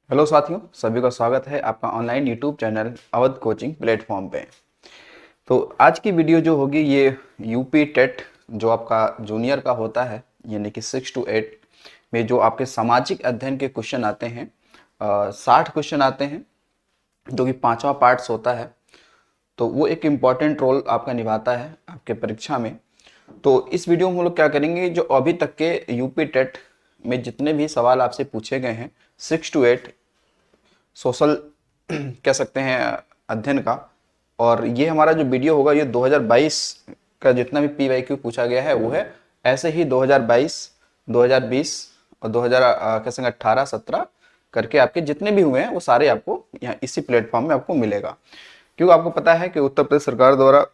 Hello साथियों, सभी का स्वागत है आपका online YouTube channel Awadh coaching platform पे। तो आज की वीडियो जो होगी ये यूपी टेट जो आपका जूनियर का होता है, यानी कि 6 to 8 में जो आपके सामाजिक अध्ययन के क्वेश्चन आते हैं, 60 क्वेश्चन आते हैं, जो कि 5वां पार्ट्स होता है। तो वो एक इम्पॉर्टेंट रोल आपका निभाता है आपके परीक्षा में। तो इस वीडियो में हम लोग क्या करेंगे, जो अभी तक के यूपी टेट में जितने भी सवाल आपसे पूछे गए हैं 6 to 8 सोशल कह सकते हैं अध्ययन का, और ये हमारा जो वीडियो होगा ये 2022 का जितना भी पीवाईक्यू पूछा गया है वो है। ऐसे ही 2022, 2020 और 2000 कह सकते 18-17 करके आपके जितने भी हुए हैं वो सारे आपको यहाँ इसी प्लेटफॉर्म में आपको मिलेगा। क्योंकि आपको पता है कि उत्तर प्रदेश सरकार द्वारा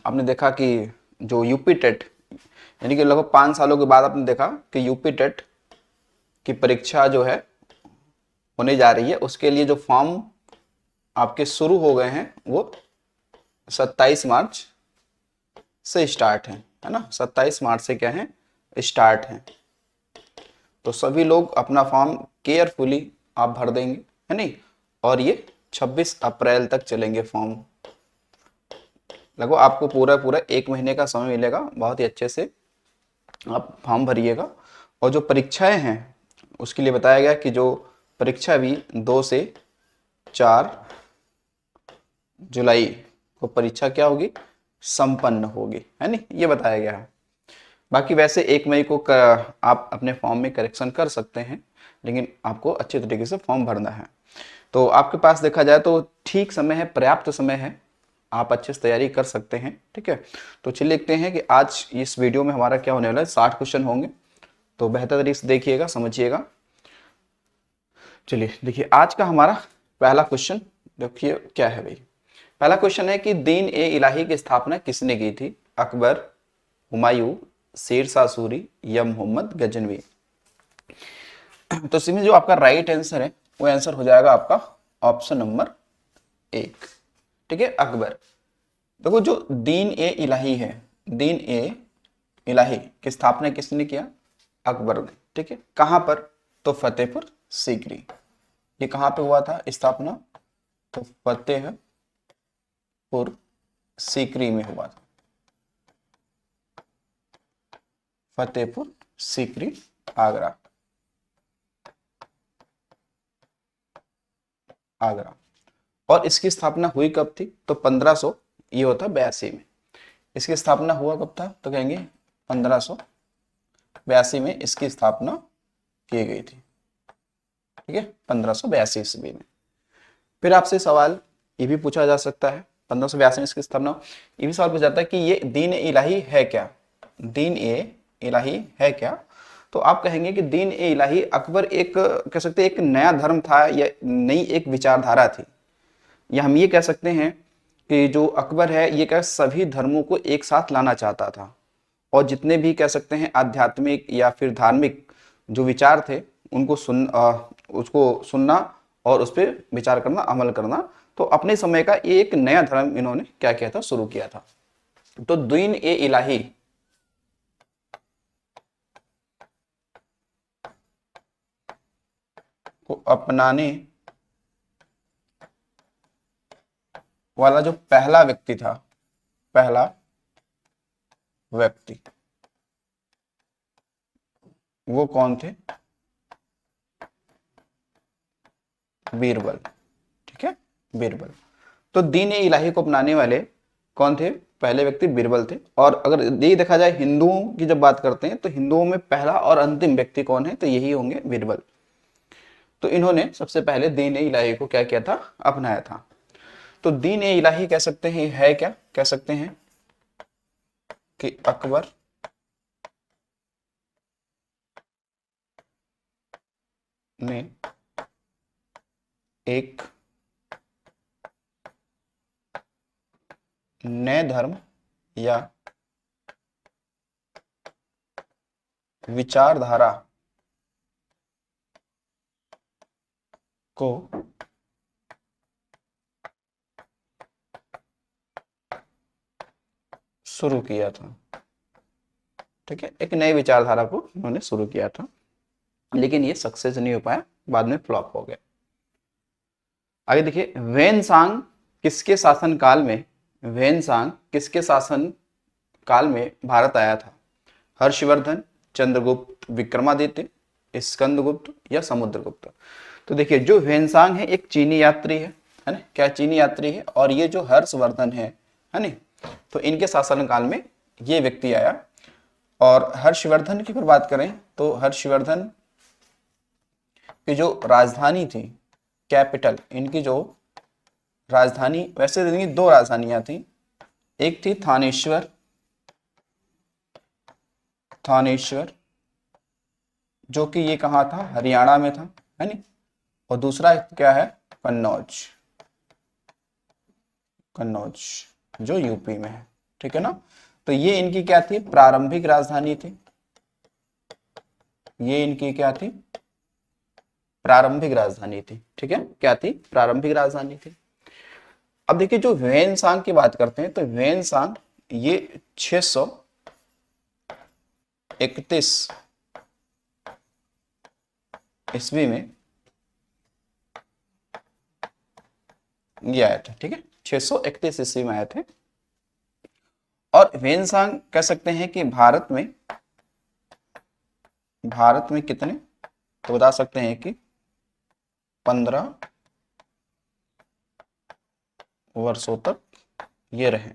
आपने देखा कि जो यूपी टेट यानी कि लगभग 5 सालों के बाद आपने देखा कि यूपी टेट की परीक्षा जो है होने जा रही है, उसके लिए जो फॉर्म आपके शुरू हो गए हैं वो 27 मार्च से स्टार्ट है ना। 27 मार्च से क्या है, स्टार्ट है। तो सभी लोग अपना फॉर्म केयरफुली आप भर देंगे, है नहीं। और ये 26 अप्रैल तक चलेंगे फॉर्म। लगभग आपको पूरा पूरा 1 महीने का समय मिलेगा, बहुत ही अच्छे से आप फॉर्म भरिएगा। और जो परीक्षाएं हैं उसके लिए बताया गया कि जो परीक्षा भी 2 से 4 जुलाई को परीक्षा क्या होगी, संपन्न होगी, है नहीं, ये बताया गया है। बाकी वैसे 1 मई को आप अपने फॉर्म में करेक्शन कर सकते हैं, लेकिन आपको अच्छे तरीके से फॉर्म भरना है। तो आपके पास देखा जाए तो ठीक समय है, पर्याप्त समय है, आप अच्छे से तैयारी कर सकते हैं। ठीक है, तो चलिए देखते हैं कि आज इस वीडियो में हमारा क्या होने वाला है। 60 क्वेश्चन होंगे, तो बेहतर तरीके से देखिएगा, समझिएगा। चलिए देखिए आज का हमारा पहला क्वेश्चन देखिए क्या है भाई। पहला क्वेश्चन है कि दीन ए इलाही की स्थापना किसने की थी? अकबर, हुमायूं, शेरशाह सूरी या मोहम्मद गजनवी। तो इसमें जो आपका राइट आंसर है वो आंसर हो जाएगा आपका ऑप्शन नंबर 1। ठीक है, अकबर। देखो जो दीन ए इलाही है, दीन ए इलाही की स्थापना किसने किया? अकबर ने। ठीक है, कहां पर? तो फतेहपुर सीकरी। ये कहां पे हुआ था स्थापना? तो फतेहपुर सीकरी में हुआ था। फतेहपुर सीकरी, आगरा। आगरा। और इसकी स्थापना हुई कब थी? तो 1500 ये होता 82 में। इसकी स्थापना हुआ कब था? तो कहेंगे 1582 में इसकी स्थापना की गई थी। ठीक है, 1582 ईस्वी में। फिर आपसे सवाल ये भी पूछा जा सकता है, 1582 में इसकी स्थापना, ये भी सवाल पूछा जाता है कि ये दीन ए इलाही है क्या? दीन ए इलाही है क्या? तो आप कहेंगे कि दीन ए इलाही अकबर एक कह सकते हैं एक नया धर्म था या नई एक विचारधारा थी, या हम ये कह सकते हैं कि जो अकबर है ये क्या सभी धर्मों को एक साथ लाना चाहता था, और जितने भी कह सकते हैं आध्यात्मिक या फिर धार्मिक जो विचार थे उनको उसको सुनना और उस पर विचार करना, अमल करना। तो अपने समय का ये एक नया धर्म इन्होंने क्या किया था, शुरू किया था। तो दीन ए इलाही को अपनाने वाला जो पहला व्यक्ति था, पहला व्यक्ति, वो कौन थे? बीरबल। ठीक है, बीरबल। तो दीन ए इलाही को अपनाने वाले कौन थे? पहले व्यक्ति बीरबल थे। और अगर ये देखा जाए हिंदुओं की जब बात करते हैं तो हिंदुओं में पहला और अंतिम व्यक्ति कौन है? तो यही होंगे बीरबल। तो इन्होंने सबसे पहले दीन ए इलाही को क्या किया था? अपनाया था। तो दीन ए इलाही कह सकते हैं है क्या? कह सकते हैं कि अकबर ने एक नए धर्म या विचारधारा को शुरू किया था। ठीक है, एक नई विचारधारा को उन्होंने शुरू किया था, लेकिन ये सक्सेस नहीं हो पाया। बाद में फ्लॉप हो गया। आगे देखिए, वेनसांग किसके शासन काल में, वेनसांग किसके शासन काल में भारत आया था? हर्षवर्धन, चंद्रगुप्त, विक्रमादित्य, स्कंदगुप्त या समुद्रगुप्त? तो देखिए, जो वेनसांग है एक चीनी यात्री है ना, क्या चीनी यात्री है, और ये जो हर्षवर्धन है ना, तो इनके शासन काल में ये व्यक्ति आया। और हर्षवर्धन की अगर बात करें तो हर्षवर्धन की जो राजधानी थी, कैपिटल, इनकी जो राजधानी, वैसे इनकी दो राजधानियां थी, एक थी थानेश्वर, थानेश्वर जो कि ये कहाँ था, हरियाणा में था, है नी, और दूसरा क्या है, कन्नौज, कन्नौज जो यूपी में है, ठीक है ना। तो ये इनकी क्या थी, प्रारंभिक राजधानी थी, ये इनकी क्या थी, प्रारंभिक राजधानी थी, ठीक है, क्या थी, प्रारंभिक राजधानी थी। अब देखिए, जो वेनसांग की बात करते हैं तो वेनसांग ये 631 ईस्वी में ये आए थे, ठीक है, 631 ईस्वी में आए थे। और वेनसांग कह सकते हैं कि भारत में कितने, तो बता सकते हैं कि 15 वर्षों तक ये रहे,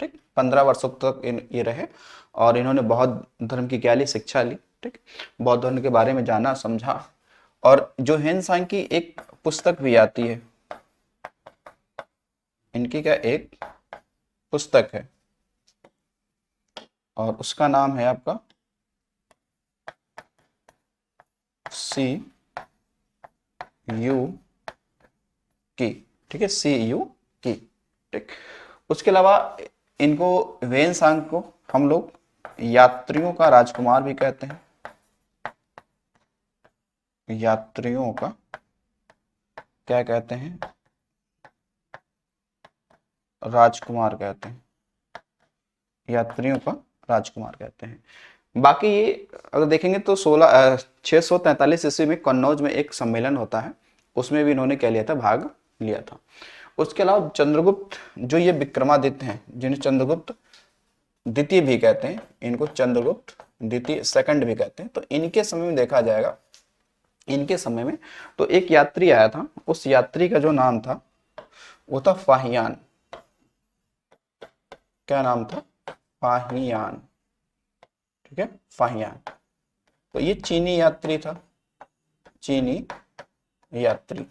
ठीक, 15 वर्षों तक ये रहे, और इन्होंने बौद्ध धर्म की क्या ली, शिक्षा ली, ठीक, बौद्ध धर्म के बारे में जाना समझा। और जो वेनसांग की एक पुस्तक भी आती है, इनकी क्या एक पुस्तक है, और उसका नाम है आपका सी यू की, ठीक है, सी यू की, ठीक। उसके अलावा इनको, वेनसांग को हम लोग यात्रियों का राजकुमार भी कहते हैं, यात्रियों का क्या कहते हैं, राजकुमार कहते हैं, यात्रियों का राजकुमार कहते हैं। बाकी ये अगर देखेंगे तो 643 ईस्वी में कन्नौज में एक सम्मेलन होता है, उसमें भी इन्होंने क्या लिया था, भाग लिया था। उसके अलावा चंद्रगुप्त, जो ये विक्रमादित्य हैं, जिन्हें चंद्रगुप्त द्वितीय भी कहते हैं, इनको चंद्रगुप्त द्वितीय सेकंड भी कहते हैं, तो इनके समय में देखा जाएगा, इनके समय में तो एक यात्री आया था, उस यात्री का जो नाम था वो था फाहियान, क्या नाम था, फाहियान, ठीक है, फाहियान। तो ये चीनी यात्री था, चीनी यात्री।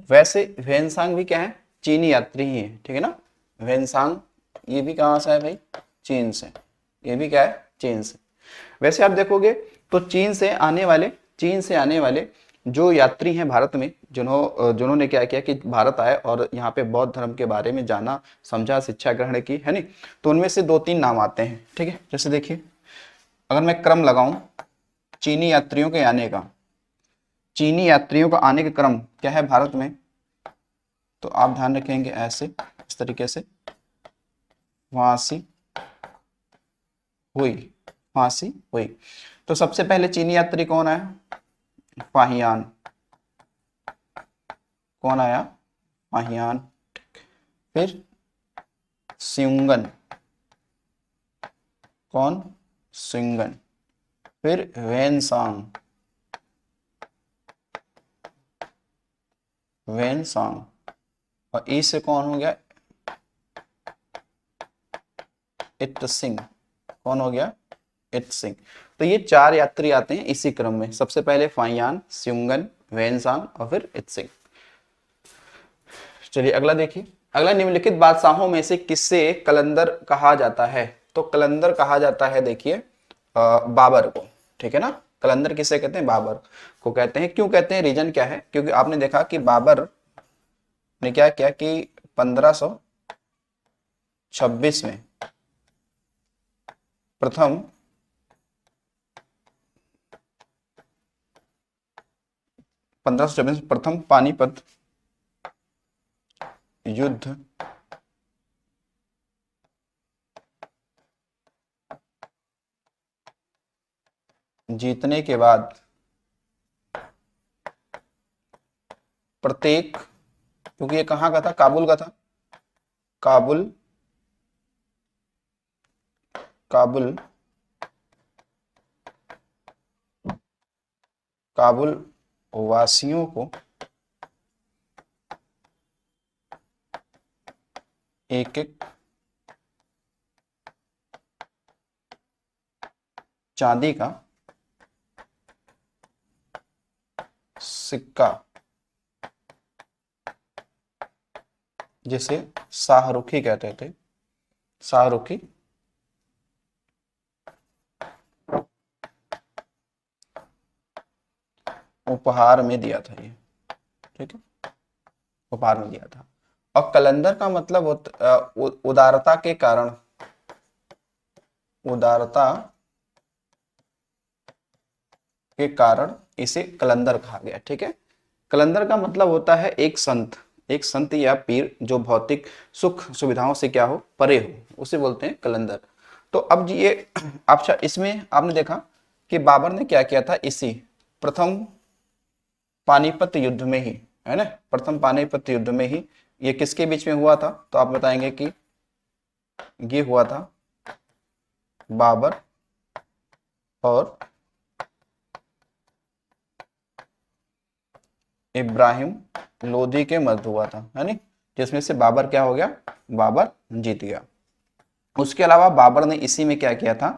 वैसे वेनसांग भी क्या है, चीनी यात्री ही है, ठीक है ना। वेनसांग ये भी कहां से है भाई, चीन से, ये भी क्या है, चीन से। वैसे आप देखोगे तो चीन से आने वाले जो यात्री हैं भारत में, जिन्होंने क्या किया कि भारत आए और यहाँ पे बौद्ध धर्म के बारे में जाना समझा, शिक्षा ग्रहण की, है नी, तो उनमें से 2-3 नाम आते हैं, ठीक है। जैसे देखिए, अगर मैं क्रम लगाऊं चीनी यात्रियों के आने का, चीनी यात्रियों का आने का क्रम क्या है भारत में, तो आप ध्यान रखेंगे ऐसे, इस तरीके से, वासी हुई, फांसी हुई। तो सबसे पहले चीनी यात्री कौन आया, फाहियान, कौन आया, फाहियान। फिर स्युंगन, कौन, स्युंगन। फिर वेनसांग, वेनसांग, और ई से कौन हो गया, इत सिंह, कौन हो गया, इत सिंह। तो ये 4 यात्री आते हैं इसी क्रम में, सबसे पहले फाइयान, स्युंगन, वेनसांग और फिर इत सिंह। चलिए अगला देखिए, अगला, निम्नलिखित बादशाहों में से किससे कलंदर कहा जाता है? तो कलंदर कहा जाता है, देखिए, बाबर को, ठीक है ना। कलंदर किसे कहते हैं, बाबर को कहते हैं। क्यों कहते हैं, रीजन क्या है, क्योंकि आपने देखा कि बाबर ने क्या किया कि 1526 में प्रथम 1526 में प्रथम पानीपत युद्ध जीतने के बाद प्रत्येक, क्योंकि ये कहाँ का था, काबुल का था, काबुल काबुल काबुल वासियों को एक एक चांदी का सिक्का, जिसे शाहरुखी कहते थे, शाहरुखी, उपहार में दिया था ये, ठीक है, उपहार में दिया था। और कलंदर का मतलब उदारता के कारण, उदारता के कारण इसे कलंदर कहा गया, ठीक है। कलंदर का मतलब होता है एक संत, एक संत या पीर जो भौतिक सुख सुविधाओं से क्या हो, परे हो, उसे बोलते हैं कलंदर। तो अब ये अच्छा, इसमें आपने देखा कि बाबर ने क्या किया था, इसी प्रथम पानीपत युद्ध में ही, है ना, प्रथम पानीपत युद्ध में ही ये किसके बीच में हुआ था, तो आप बताएंगे कि ये हुआ था बाबर और इब्राहिम लोदी के मध्य हुआ था, है नी, जिसमें से बाबर क्या हो गया, बाबर जीत गया। उसके अलावा बाबर ने इसी में क्या किया था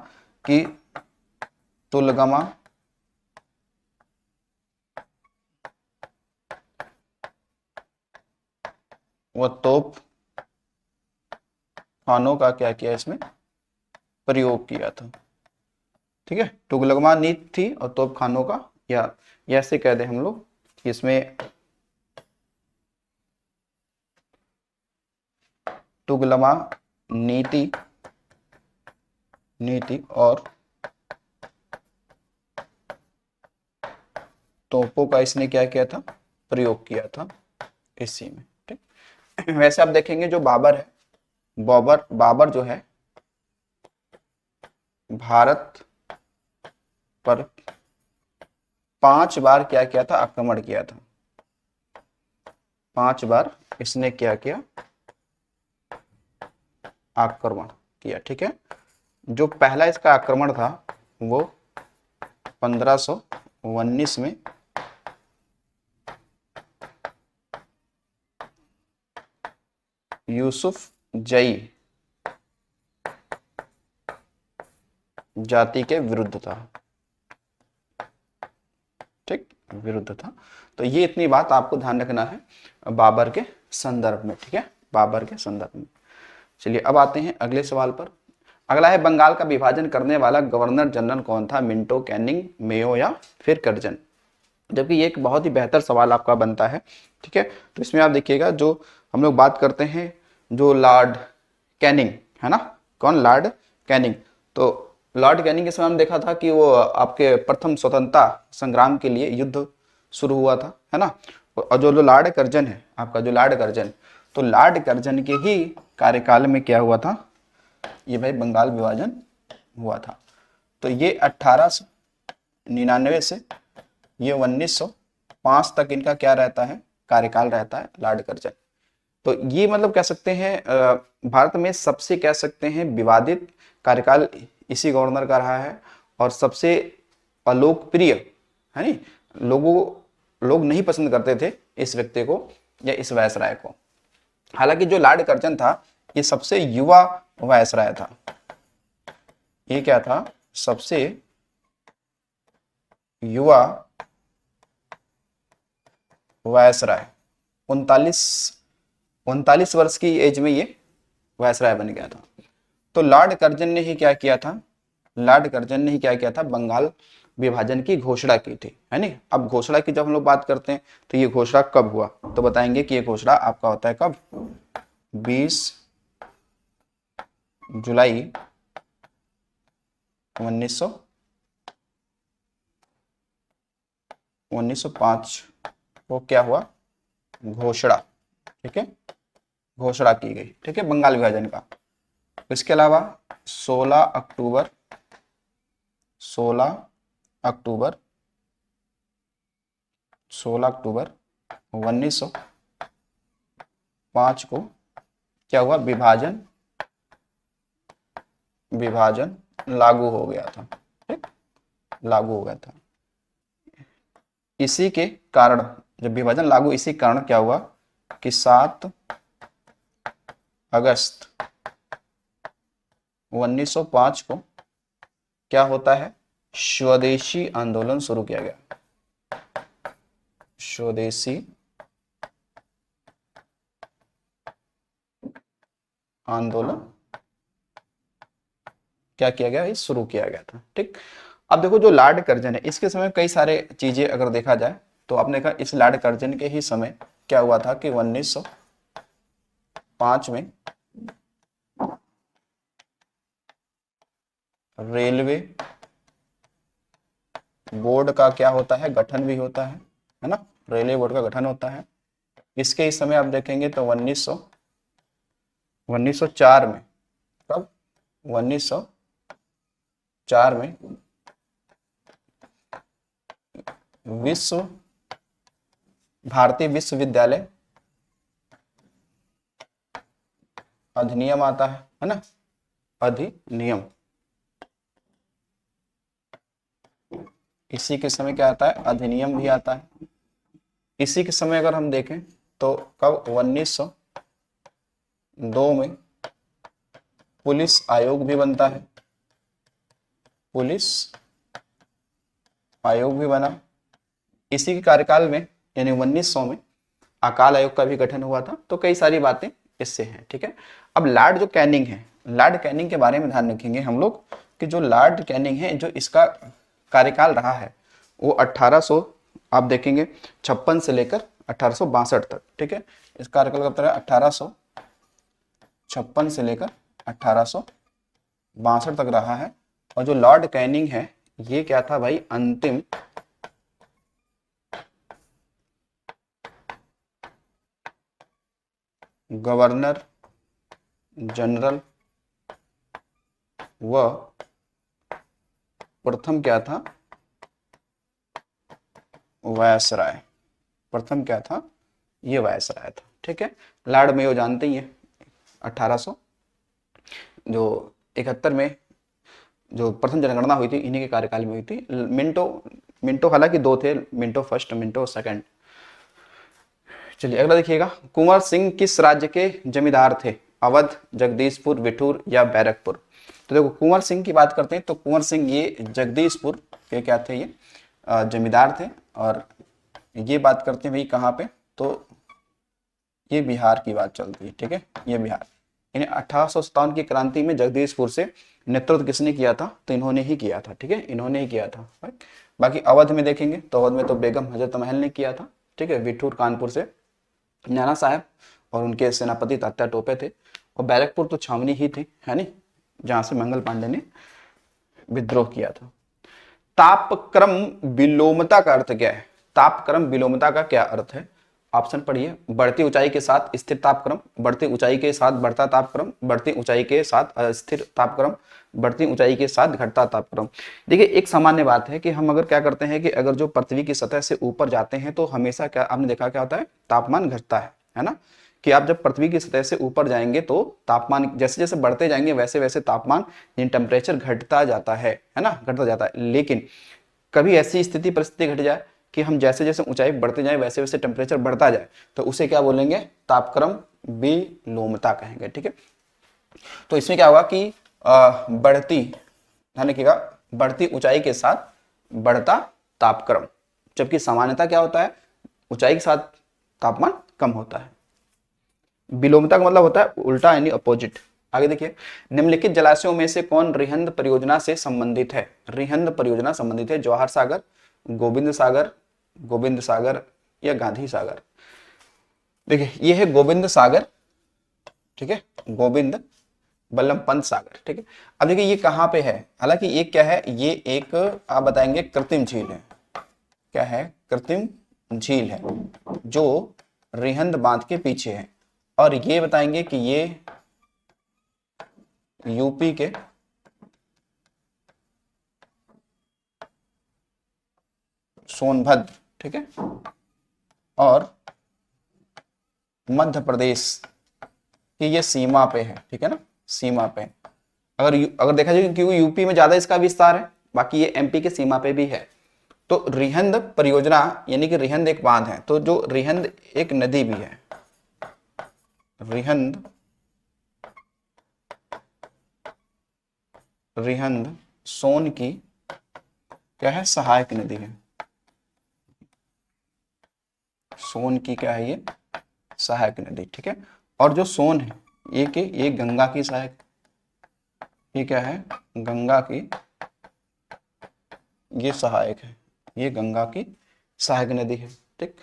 कि तुलगमा व तोप खानों का क्या किया, इसमें प्रयोग किया था, ठीक है। तुगलमा नीति थी और तोप खानों का, या ऐसे कह दे हम लोग, इसमें तुगलमा नीति और तोपों का इसने क्या किया था, प्रयोग किया था इसी में, ठीक। वैसे आप देखेंगे जो बाबर है, बाबर जो है भारत पर 5 बार क्या किया था, आक्रमण किया था, 5 बार इसने क्या किया, आक्रमण किया, ठीक है। जो पहला इसका आक्रमण था वो 1519 में यूसुफ जई जाति के विरुद्ध था, ठीक, विरुद्ध था। तो ये इतनी बात आपको ध्यान रखना है बाबर के संदर्भ में, ठीक है, बाबर के संदर्भ में। चलिए अब आते हैं अगले सवाल पर। अगला है बंगाल का विभाजन करने वाला गवर्नर जनरल कौन था, मिंटो, कैनिंग, मेयो या फिर कर्जन। जबकि ये एक बहुत ही बेहतर सवाल आपका बनता है, ठीक है। तो इसमें आप देखिएगा, जो हम लोग बात करते हैं, जो लॉर्ड कैनिंग है ना, कौन, लॉर्ड कैनिंग। तो लॉर्ड कैनिंग के समय हमने देखा था कि वो आपके प्रथम स्वतंत्रता संग्राम के लिए युद्ध शुरू हुआ था, है ना। और जो लॉर्ड कर्जन है आपका, जो लॉर्ड कर्जन, तो लॉर्ड कर्जन के ही कार्यकाल में क्या हुआ था, ये भाई बंगाल विभाजन हुआ था। तो ये 1899 से ये 1905 तक इनका क्या रहता है, कार्यकाल रहता है, लॉर्ड कर्जन। तो ये मतलब कह सकते हैं भारत में सबसे कह सकते हैं विवादित कार्यकाल इसी गवर्नर का रहा है, और सबसे अलोकप्रिय, है नी, लोग नहीं पसंद करते थे इस व्यक्ति को या इस वायसराय को। हालांकि जो लॉर्ड कर्जन था ये सबसे युवा वायसराय था, ये क्या था, सबसे युवा वायसराय, 39 वर्ष की एज में ये वायसराय बन गया था। तो लॉर्ड कर्जन ने ही क्या किया था, लॉर्ड कर्जन ने ही क्या किया था, बंगाल विभाजन की घोषणा की थी, है नी। अब घोषणा की जब हम लोग बात करते हैं तो ये घोषणा कब हुआ, तो बताएंगे कि ये घोषणा आपका होता है कब, 20 जुलाई 1905 को क्या हुआ, घोषणा, ठीक है, घोषणा की गई, ठीक है, बंगाल विभाजन का। इसके अलावा 16 अक्टूबर 16 अक्टूबर 1905 को क्या हुआ, विभाजन लागू हो गया था, ठीक, लागू हो गया था। इसी के कारण, जब विभाजन लागू, इसी कारण क्या हुआ कि 7 अगस्त 1905 को क्या होता है, स्वदेशी आंदोलन शुरू किया गया। स्वदेशी आंदोलन क्या किया गया, ये शुरू किया गया था, ठीक। अब देखो जो लॉर्ड कर्जन है, इसके समय कई सारे चीजें अगर देखा जाए तो आपने कहा इस लॉर्ड कर्जन के ही समय क्या हुआ था कि 1905 में रेलवे बोर्ड का क्या होता है, गठन भी होता है ना, रेलवे बोर्ड का गठन होता है। इसके इस समय आप देखेंगे तो 1904 में, कब, 1904 में भारतीय विश्वविद्यालय अधिनियम आता है ना, अधिनियम। इसी के समय क्या आता है, अधिनियम भी आता है। इसी के समय अगर हम देखें तो कब, 1902 में पुलिस आयोग भी बनता है, पुलिस आयोग भी बना। इसी के कार्यकाल में यानी 1900 में अकाल आयोग का भी गठन हुआ था। तो कई सारी बातें इससे हैं, ठीक है। अब लॉर्ड जो कैनिंग है, लॉर्ड कैनिंग के बारे में ध्यान रखेंगे हम लोग कि जो लॉर्ड कैनिंग है, जो इसका कार्यकाल रहा है वो 1800 आप देखेंगे 56 से लेकर 1862 तक, ठीक है। इस कार्यकाल का 1856 से लेकर 1862 तक रहा है। और जो लॉर्ड कैनिंग है ये क्या था भाई, अंतिम गवर्नर जनरल व प्रथम क्या था, वायसराय। प्रथम क्या था, ये वायसराय था, ठीक है। लॉर्ड मेयो जानते ही हैं, 1800 जो 71 में जो प्रथम जनगणना हुई थी इन्हीं के कार्यकाल में हुई थी। मिंटो हालांकि दो थे, मिंटो फर्स्ट, मिंटो सेकंड। चलिए अगला देखिएगा, कुंवर सिंह किस राज्य के जमींदार थे, अवध, जगदीशपुर, बिठूर या बैरकपुर। तो देखो कुंवर सिंह की बात करते हैं तो कुंवर सिंह ये जगदीशपुर के क्या थे, ये जमींदार थे। और ये बात करते हैं भाई कहाँ पे, तो ये बिहार की बात चलती है, ठीक है, ये बिहार। इन्हें 1857 की क्रांति में जगदीशपुर से नेतृत्व किसने किया था, तो इन्होंने ही किया था, ठीक है, इन्होंने ही किया था। बाकी अवध में देखेंगे तो अवध में तो बेगम हजरत महल ने किया था, ठीक है। बिठूर कानपुर से नाना साहब और उनके सेनापति तात्या टोपे थे। और बैरकपुर तो छावनी ही थी, है नी, जहां से मंगल पांडे ने विद्रोह किया था। तापक्रम विलोमता का अर्थ क्या है, तापक्रम विलोमता का क्या अर्थ है, ऑप्शन पढ़िए, बढ़ती ऊंचाई के साथ स्थिर तापक्रम, बढ़ती ऊंचाई के साथ बढ़ता तापक्रम, बढ़ती ऊंचाई के साथ अस्थिर तापक्रम, बढ़ती ऊंचाई के साथ घटता तापक्रम। देखिए एक सामान्य बात है कि हम अगर क्या करते हैं कि अगर जो पृथ्वी की सतह से ऊपर जाते हैं तो हमेशा क्या आपने देखा क्या होता है, तापमान घटता है ना, कि आप जब पृथ्वी की सतह से ऊपर जाएंगे तो तापमान जैसे जैसे बढ़ते जाएंगे वैसे वैसे तापमान इन टेम्परेचर घटता जाता है ना, घटता जाता है। लेकिन कभी ऐसी स्थिति परिस्थिति घट जाए कि हम जैसे जैसे ऊंचाई बढ़ते जाए वैसे वैसे टेम्परेचर बढ़ता जाए तो उसे क्या बोलेंगे, तापक्रम विलोमता कहेंगे, ठीक है। तो इसमें क्या होगा कि बढ़ती, ध्यान रखिएगा, बढ़ती ऊंचाई के साथ बढ़ता तापक्रम, जबकि सामान्यता क्या होता है, ऊंचाई के साथ तापमान कम होता है। विलोमता का मतलब होता है उल्टा यानी अपोजिट। आगे देखिए, निम्नलिखित जलाशयों में से कौन रिहंद परियोजना से संबंधित है, रिहंद परियोजना संबंधित है, जवाहर सागर, गोविंद सागर या गांधी सागर। देखिए ये है गोविंद सागर, ठीक है, गोविंद बल्लभ पंत सागर, ठीक है। अब देखिए ये कहाँ पे है, हालांकि ये क्या है, ये एक आप बताएंगे कृत्रिम झील है, क्या है, कृत्रिम झील है जो रिहंद बांध के पीछे है। और ये बताएंगे कि ये यूपी के सोनभद्र, ठीक है, और मध्य प्रदेश की ये सीमा पे है, ठीक है ना, सीमा पे। अगर देखा जाए क्योंकि यूपी में ज्यादा इसका विस्तार है, बाकी ये एमपी के सीमा पे भी है। तो रिहंद परियोजना यानी कि रिहंद एक बांध है, तो जो रिहंद एक नदी भी है, रिहंद रिहंद सोन की क्या है, सहायक नदी है। सोन की क्या है ये, सहायक नदी, ठीक है। और जो सोन है ये गंगा की सहायक, ये क्या है, गंगा की ये सहायक है, ये गंगा की सहायक नदी है, ठीक।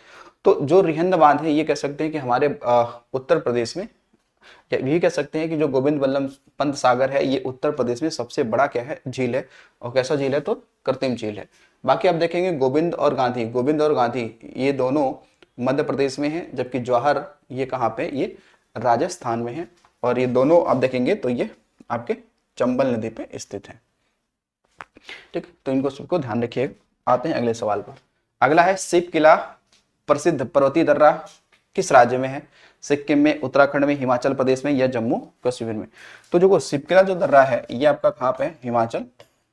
तो जो रिहंद बांध है ये कह सकते हैं कि हमारे उत्तर प्रदेश में, या ये कह सकते हैं कि जो गोविंद वल्लभ पंत सागर है ये उत्तर प्रदेश में सबसे बड़ा क्या है, झील है। और कैसा झील है, तो कृत्रिम झील है। बाकी आप देखेंगे गोविंद और गांधी ये दोनों मध्य प्रदेश में है, जबकि जवाहर ये कहाँ पे, ये राजस्थान में है। और ये दोनों आप देखेंगे तो ये आपके चंबल नदी पे स्थित है, ठीक। तो इनको सबको ध्यान रखिए। आते हैं अगले सवाल पर। अगला है शिव किला प्रसिद्ध पर्वतीय दर्रा किस राज्य में है? सिक्किम में, उत्तराखंड में, हिमाचल प्रदेश में या जम्मू कश्मीर में? तो जो शिव किला जो दर्रा है ये आपका कहाँ पे है, हिमाचल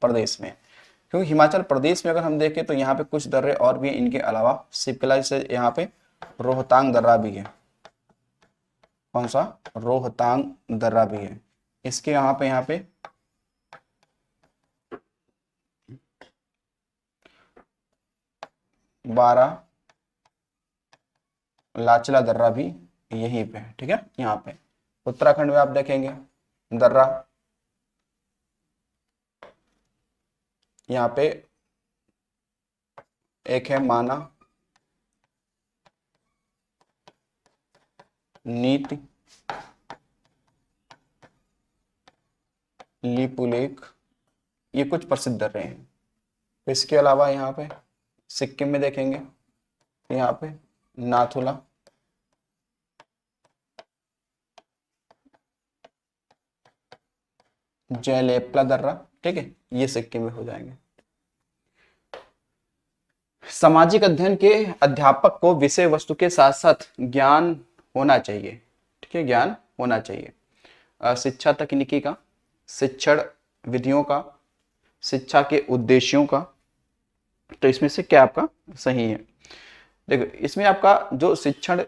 प्रदेश में। क्योंकि हिमाचल प्रदेश में अगर हम देखें तो यहाँ पे कुछ दर्रे और भी हैं इनके अलावा। शिव किला से यहाँ पे रोहतांग दर्रा भी है। कौन सा? रोहतांग दर्रा भी है। इसके यहाँ पे 12 लाचला दर्रा भी यहीं पे है, ठीक है। यहाँ पे उत्तराखंड में आप देखेंगे दर्रा, यहाँ पे एक है माना, नीति, लिपुलेख, ये कुछ प्रसिद्ध दर्रे हैं। इसके अलावा यहाँ पे सिक्किम में देखेंगे, यहाँ पे नाथुला, जयलेपला दर्रा, ठीक है, ये सिक्किम में हो जाएंगे। सामाजिक अध्ययन के अध्यापक को विषय वस्तु के साथ साथ ज्ञान होना चाहिए, ठीक है, ज्ञान होना चाहिए। शिक्षा तकनीकी का, शिक्षण विधियों का, शिक्षा के उद्देश्यों का। तो इसमें से क्या आपका सही है? देखो इसमें आपका जो शिक्षण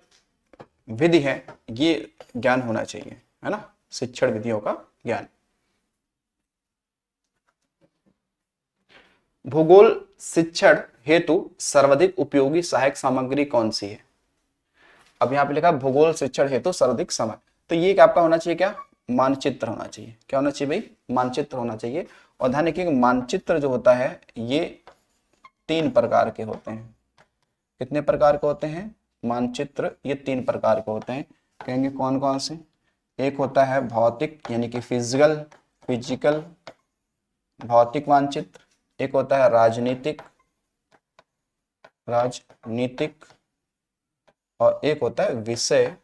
विधि है ये ज्ञान होना चाहिए, है ना, शिक्षण विधियों का ज्ञान। भूगोल शिक्षण हेतु सर्वाधिक उपयोगी सहायक सामग्री कौन सी है? अब यहाँ पे लिखा भूगोल शिक्षण हेतु सर्वाधिक समय, तो ये आपका होना चाहिए क्या? मानचित्र होना चाहिए। क्या होना चाहिए भाई? मानचित्र होना चाहिए। और ध्यान रखिए मानचित्र जो होता है ये 3 प्रकार के होते हैं। कितने प्रकार के होते हैं मानचित्र? ये 3 प्रकार के होते हैं। कहेंगे कौन कौन से? एक होता है भौतिक यानी कि फिजिकल भौतिक मानचित्र, एक होता है राजनीतिक, और एक होता है विषयगत।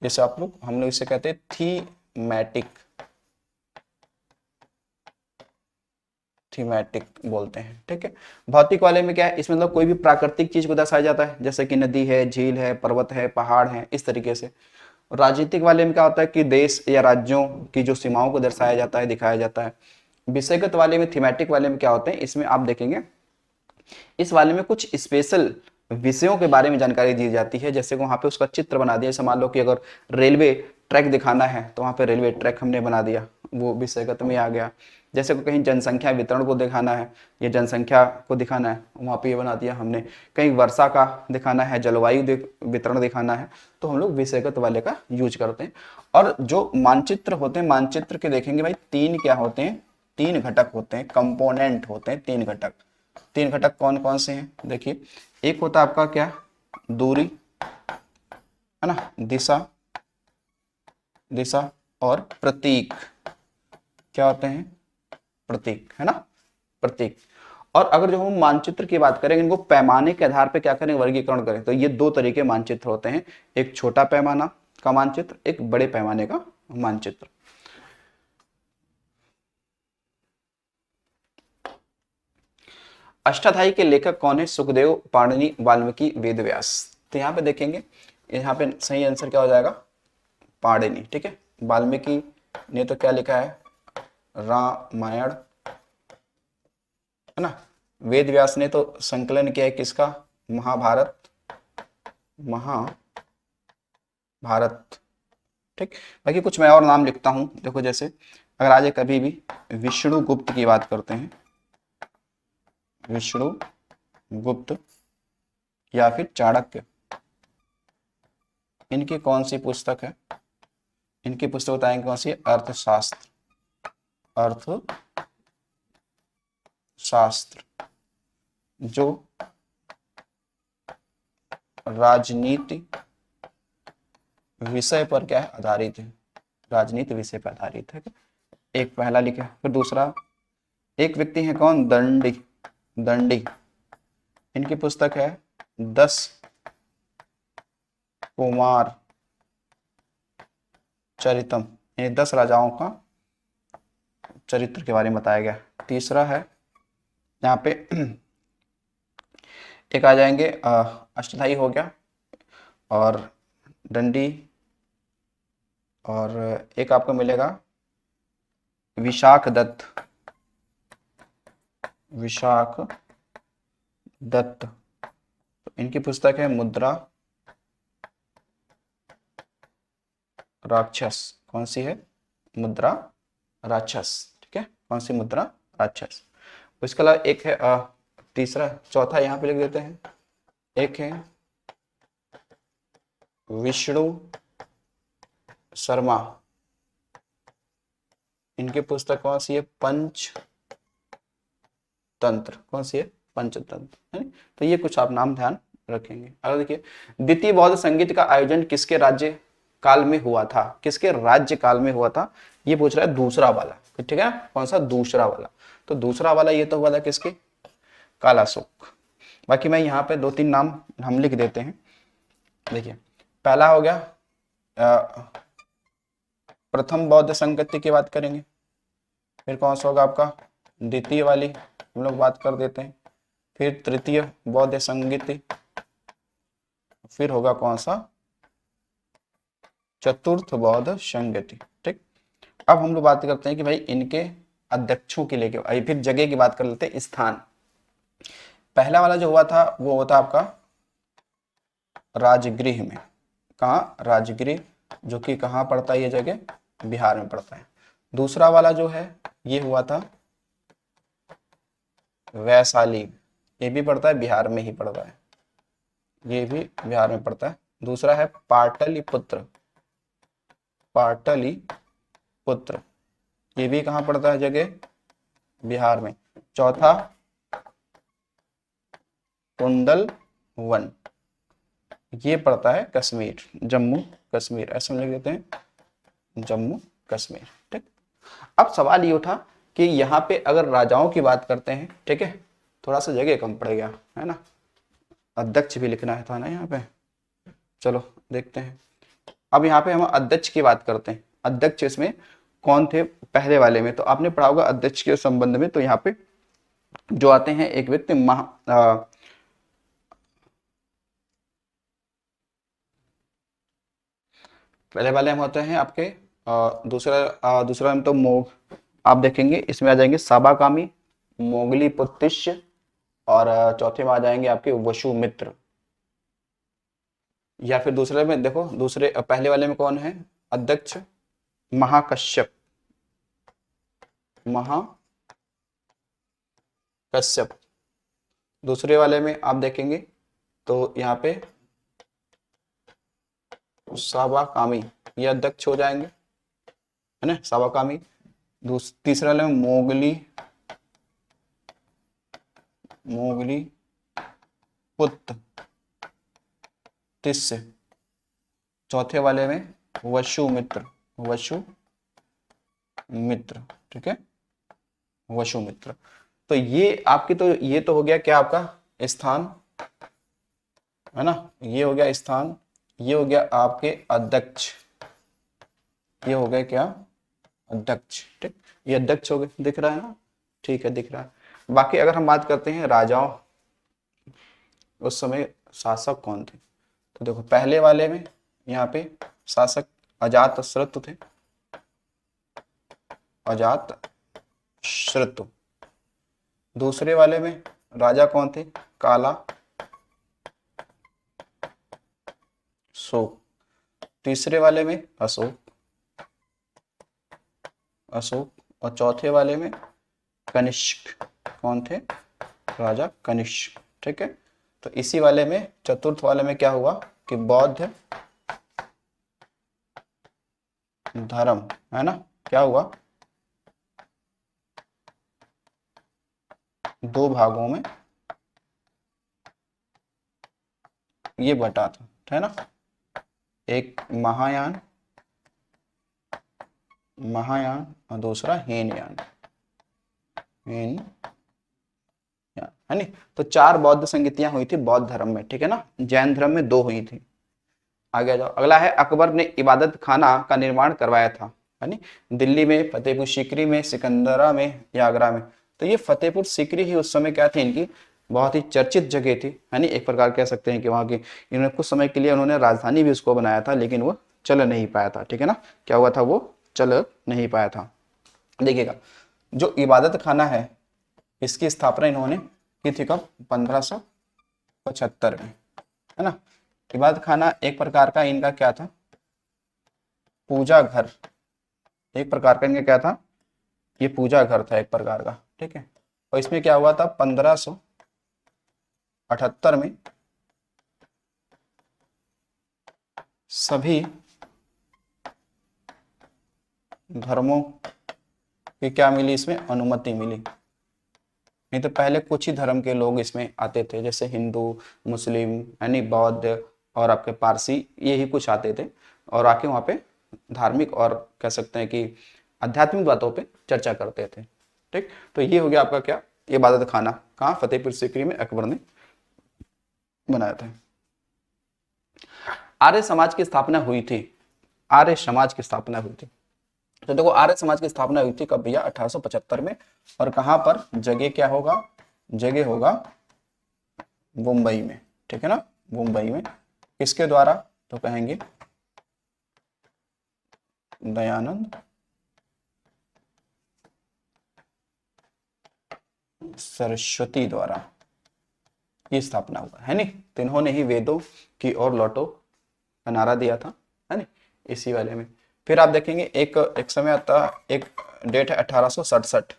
जैसे हम लोग इसे कहते हैं थीमेटिक बोलते हैं, ठीक है। भौतिक वाले में क्या है, इसमें मतलब कोई भी प्राकृतिक चीज को दर्शाया जाता है, जैसे कि नदी है, झील है, पर्वत है, पहाड़ है, इस तरीके से। राजनीतिक वाले में क्या होता है कि देश या राज्यों की जो सीमाओं को दर्शाया जाता है, दिखाया जाता है। विषयगत वाले में, थीमेटिक वाले में क्या होते हैं, इसमें आप देखेंगे इस वाले में कुछ स्पेशल विषयों के बारे में जानकारी दी जाती है। जैसे वहां पे उसका चित्र बना दिया। जैसे मान लो कि अगर रेलवे ट्रैक दिखाना है तो वहां पे रेलवे ट्रैक हमने बना दिया, वो विषयगत में आ गया। जैसे को कहीं जनसंख्या वितरण को दिखाना है या जनसंख्या को दिखाना है, वहां पे ये बना दिया हमने। कहीं वर्षा का दिखाना है, जलवायु वितरण दिखाना है, तो हम लोग विषयगत वाले का यूज करते हैं। और जो मानचित्र होते हैं, मानचित्र के देखेंगे भाई 3 क्या होते हैं, 3 घटक होते हैं, कंपोनेंट होते हैं 3 घटक। 3 घटक कौन कौन से हैं? देखिए एक होता है आपका क्या, दूरी, है ना, दिशा और प्रतीक। क्या होते हैं? प्रतीक, है ना, प्रतीक। और अगर जो हम मानचित्र की बात करें, इनको पैमाने के आधार पे क्या करें, वर्गीकरण करें, तो ये 2 तरीके मानचित्र होते हैं। एक छोटा पैमाना का मानचित्र, एक बड़े पैमाने का मानचित्र। अष्टाध्यायी के लेखक कौन है? सुखदेव, पाणिनि, वाल्मीकि, वेदव्यास। तो यहाँ पे देखेंगे, यहाँ पे सही आंसर क्या हो जाएगा? पाणिनि। ठीक है, वाल्मीकि ने तो क्या लिखा है? रामायण, है ना। वेद व्यास ने तो संकलन किया है किसका? महाभारत, महाभारत। ठीक, बाकी कुछ मैं और नाम लिखता हूं, देखो जैसे अगर आज कभी भी विष्णु गुप्त की बात करते हैं, विष्णु गुप्त या फिर चाणक्य, इनकी कौन सी पुस्तक है? इनकी पुस्तक बताएंगे कौन सी? अर्थशास्त्र, अर्थशास्त्र जो राजनीति विषय पर क्या है? आधारित है, राजनीति विषय पर आधारित है। एक पहला लिखा, फिर दूसरा एक व्यक्ति है कौन? दंडी, दंडी। इनकी पुस्तक है 10 कुमार चरितम, यानी 10 राजाओं का चरित्र के बारे में बताया गया। तीसरा है यहाँ पे एक आ जाएंगे अष्टधाई हो गया, और दंडी, और एक आपको मिलेगा विशाख दत्त, विशाख दत्त। तो इनकी पुस्तक है मुद्रा राक्षस। कौन सी है? मुद्रा राक्षस। ठीक है, कौन सी? मुद्रा राक्षस। उसके अलावा एक है तीसरा, चौथा यहाँ पे लिख देते हैं, एक है विष्णु शर्मा। इनकी पुस्तक कौन सी है? पंचतंत्र। कौन सी है? पंचतंत्र, है। तो ये कुछ आप नाम ध्यान रखेंगे। अगर देखिए, द्वितीय बौद्ध संगीत का आयोजन किसके राज्य काल में हुआ था? किसके राज्य काल में हुआ था? ये पूछ रहा है दूसरा वाला। ठीक है, कौन सा? दूसरा वाला। तो दूसरा वाला ये तो हुआ था किसके? कालाशोक। बाकी मैं यहाँ पे 2-3 नाम हम लिख देते हैं। देखिए, पहला हो गया प्रथम बौद्ध संगति की बात करेंगे, फिर कौन सा होगा आपका? द्वितीय वाली हम लोग बात कर देते हैं, फिर तृतीय बौद्ध संगति, फिर होगा कौन सा? चतुर्थ बौद्ध संगति। ठीक, अब हम लोग बात करते हैं कि भाई इनके अध्यक्षों के लिए, फिर जगह की बात कर लेते हैं, स्थान। पहला वाला जो हुआ था वो होता आपका राजगृह में। कहाँ? राजगृह, जो कि कहाँ पड़ता है? ये जगह बिहार में पड़ता है। दूसरा वाला जो है ये हुआ था वैशाली, ये भी पड़ता है बिहार में ही पड़ता है, ये भी बिहार में पड़ता है। दूसरा है पाटलिपुत्र, पाटलिपुत्र, ये भी कहाँ पड़ता है? जगह बिहार में। चौथा कुंदलवन, ये पड़ता है कश्मीर, जम्मू कश्मीर, ऐसे में लिख देते हैं जम्मू कश्मीर। ठीक, अब सवाल ये उठा कि यहाँ पे अगर राजाओं की बात करते हैं, ठीक है, थोड़ा सा जगह कम पड़ गया है ना, अध्यक्ष भी लिखना है था ना यहाँ पे। चलो देखते हैं, अब यहाँ पे हम अध्यक्ष की बात करते हैं। अध्यक्ष इसमें कौन थे? पहले वाले में तो आपने पढ़ा होगा अध्यक्ष के संबंध में। तो यहाँ पे जो आते हैं, एक व्यक्ति पहले वाले हम होते हैं आपके दूसरा में तो आप देखेंगे इसमें आ जाएंगे साबाकामी, मोगली पुत्तिष्य, और चौथे में आ जाएंगे आपके वसुमित्र। या फिर दूसरे में देखो, दूसरे पहले वाले में कौन है अध्यक्ष? महाकश्यप, महाकश्यप। दूसरे वाले में आप देखेंगे तो यहाँ पे साबाकामी, ये अध्यक्ष हो जाएंगे, है ना, साबाकामी। तीसरे वाले में मोगली पुत्तिष्य। चौथे वाले में वसुमित्र, ठीक है, वसुमित्र। तो ये आपकी, तो ये तो हो गया क्या आपका स्थान, है ना, ये हो गया स्थान, ये हो गया आपके अध्यक्ष, ये हो गया क्या? अध्यक्ष। ठीक, ये अध्यक्ष हो गए, दिख रहा है ना? ठीक है, दिख रहा है। बाकी अगर हम बात करते हैं राजाओं, उस समय शासक कौन थे, तो देखो पहले वाले में यहाँ पे शासक अजात शत्रु थे, अजात शत्रु। दूसरे वाले में राजा कौन थे, काला शोक। तीसरे वाले में अशोक, अशोक। और चौथे वाले में कनिष्क। कौन थे, राजा कनिष्क। ठीक है, तो इसी वाले में चतुर्थ वाले में क्या हुआ कि बौद्ध धर्म, है ना, क्या हुआ, दो भागों में ये बटा था, है ना। एक महायान, महायान और दूसरा हीनयान, हीन, है नहीं। तो 4 बौद्ध संगतियां हुई थी बौद्ध धर्म में, ठीक है ना। जैन धर्म में 2 हुई थी। आगे जाओ, अगला है अकबर ने इबादत खाना का निर्माण करवाया था, है नहीं। दिल्ली में, फतेहपुर सीकरी में, सिकंदरा में या आगरा में। तो ये फतेहपुर सीकरी ही उस समय क्या थी, इनकी बहुत ही चर्चित जगह थी, है नहीं। एक प्रकार कह सकते हैं कि वहाँ की इन्होंने कुछ समय के लिए उन्होंने राजधानी भी उसको बनाया था, लेकिन वो चल नहीं पाया था, ठीक है ना। क्या हुआ था, वो चल नहीं पाया था। देखिएगा, जो इबादत खाना है इसकी स्थापना इन्होंने की थी कब, 1575 में, है ना। इबादत खाना एक प्रकार का इनका क्या था, पूजा घर। एक प्रकार का इनका क्या था, ये पूजा घर था एक प्रकार का, ठीक है। और इसमें क्या हुआ था, 1578 में सभी धर्मों की क्या मिली, इसमें अनुमति मिली। नहीं तो पहले कुछ ही धर्म के लोग इसमें आते थे, जैसे हिंदू, मुस्लिम, यानी बौद्ध और आपके पारसी, यही कुछ आते थे और आके वहाँ पे धार्मिक और कह सकते हैं कि आध्यात्मिक बातों पे चर्चा करते थे। ठीक, तो ये हो गया आपका क्या, इबादत खाना, कहाँ, फतेहपुर सीकरी में अकबर ने बनाया था। आर्य समाज की स्थापना हुई थी, आर्य समाज की स्थापना हुई थी। तो देखो आर्य समाज की स्थापना हुई थी कब भैया, 1875 में। और कहां पर, जगह क्या होगा, जगह होगा मुंबई में, ठीक है ना, मुंबई में। किसके द्वारा, तो कहेंगे दयानंद सरस्वती द्वारा ये स्थापना हुआ, है नहीं। तो इन्होंने ही वेदों की ओर लौटो का नारा दिया था, है नहीं, इसी वाले में। फिर आप देखेंगे एक एक समय आता, एक डेट है 1867।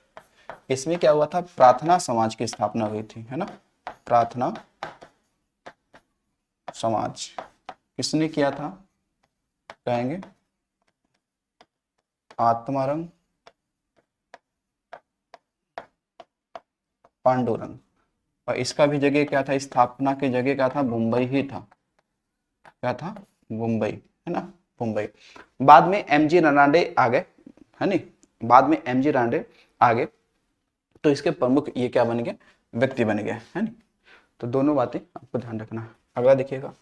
इसमें क्या हुआ था, प्रार्थना समाज की स्थापना हुई थी, है ना। प्रार्थना समाज किसने किया था, कहेंगे आत्मारंग पांडुरंग। और इसका भी जगह क्या था, स्थापना की जगह क्या था, मुंबई ही था। क्या था, मुंबई, है ना, मुंबई। बाद में एमजी रानडे आ गए, है नहीं, बाद में एमजी रानडे आ गए, तो इसके प्रमुख ये क्या बन गए, व्यक्ति बन गए, है नहीं। तो दोनों बातें आपको ध्यान रखना है। अगला देखिएगा,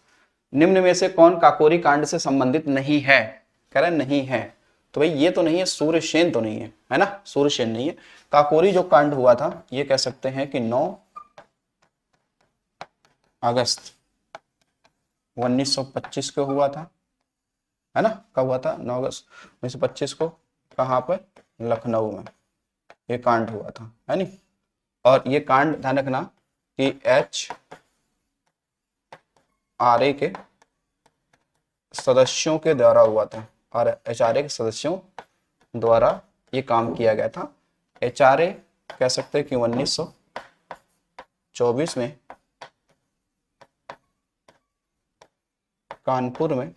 निम्न में से कौन काकोरी कांड से संबंधित नहीं है, कह रहे नहीं है। तो भाई ये तो नहीं है, सूर्यसेन तो नहीं है ना, सूर्यसेन नहीं है। काकोरी जो कांड हुआ था ये कह सकते हैं कि 9 अगस्त 1925 को हुआ था, है ना। कब हुआ था, 9 अगस्त 1925 को, कहाँ पर, लखनऊ में ये कांड हुआ था, है नहीं। और ये कांड ध्यान रखना कि HRA के सदस्यों के द्वारा हुआ था, और HRA के सदस्यों द्वारा ये काम किया गया था। HRA कह सकते हैं कि 1924 में कानपुर में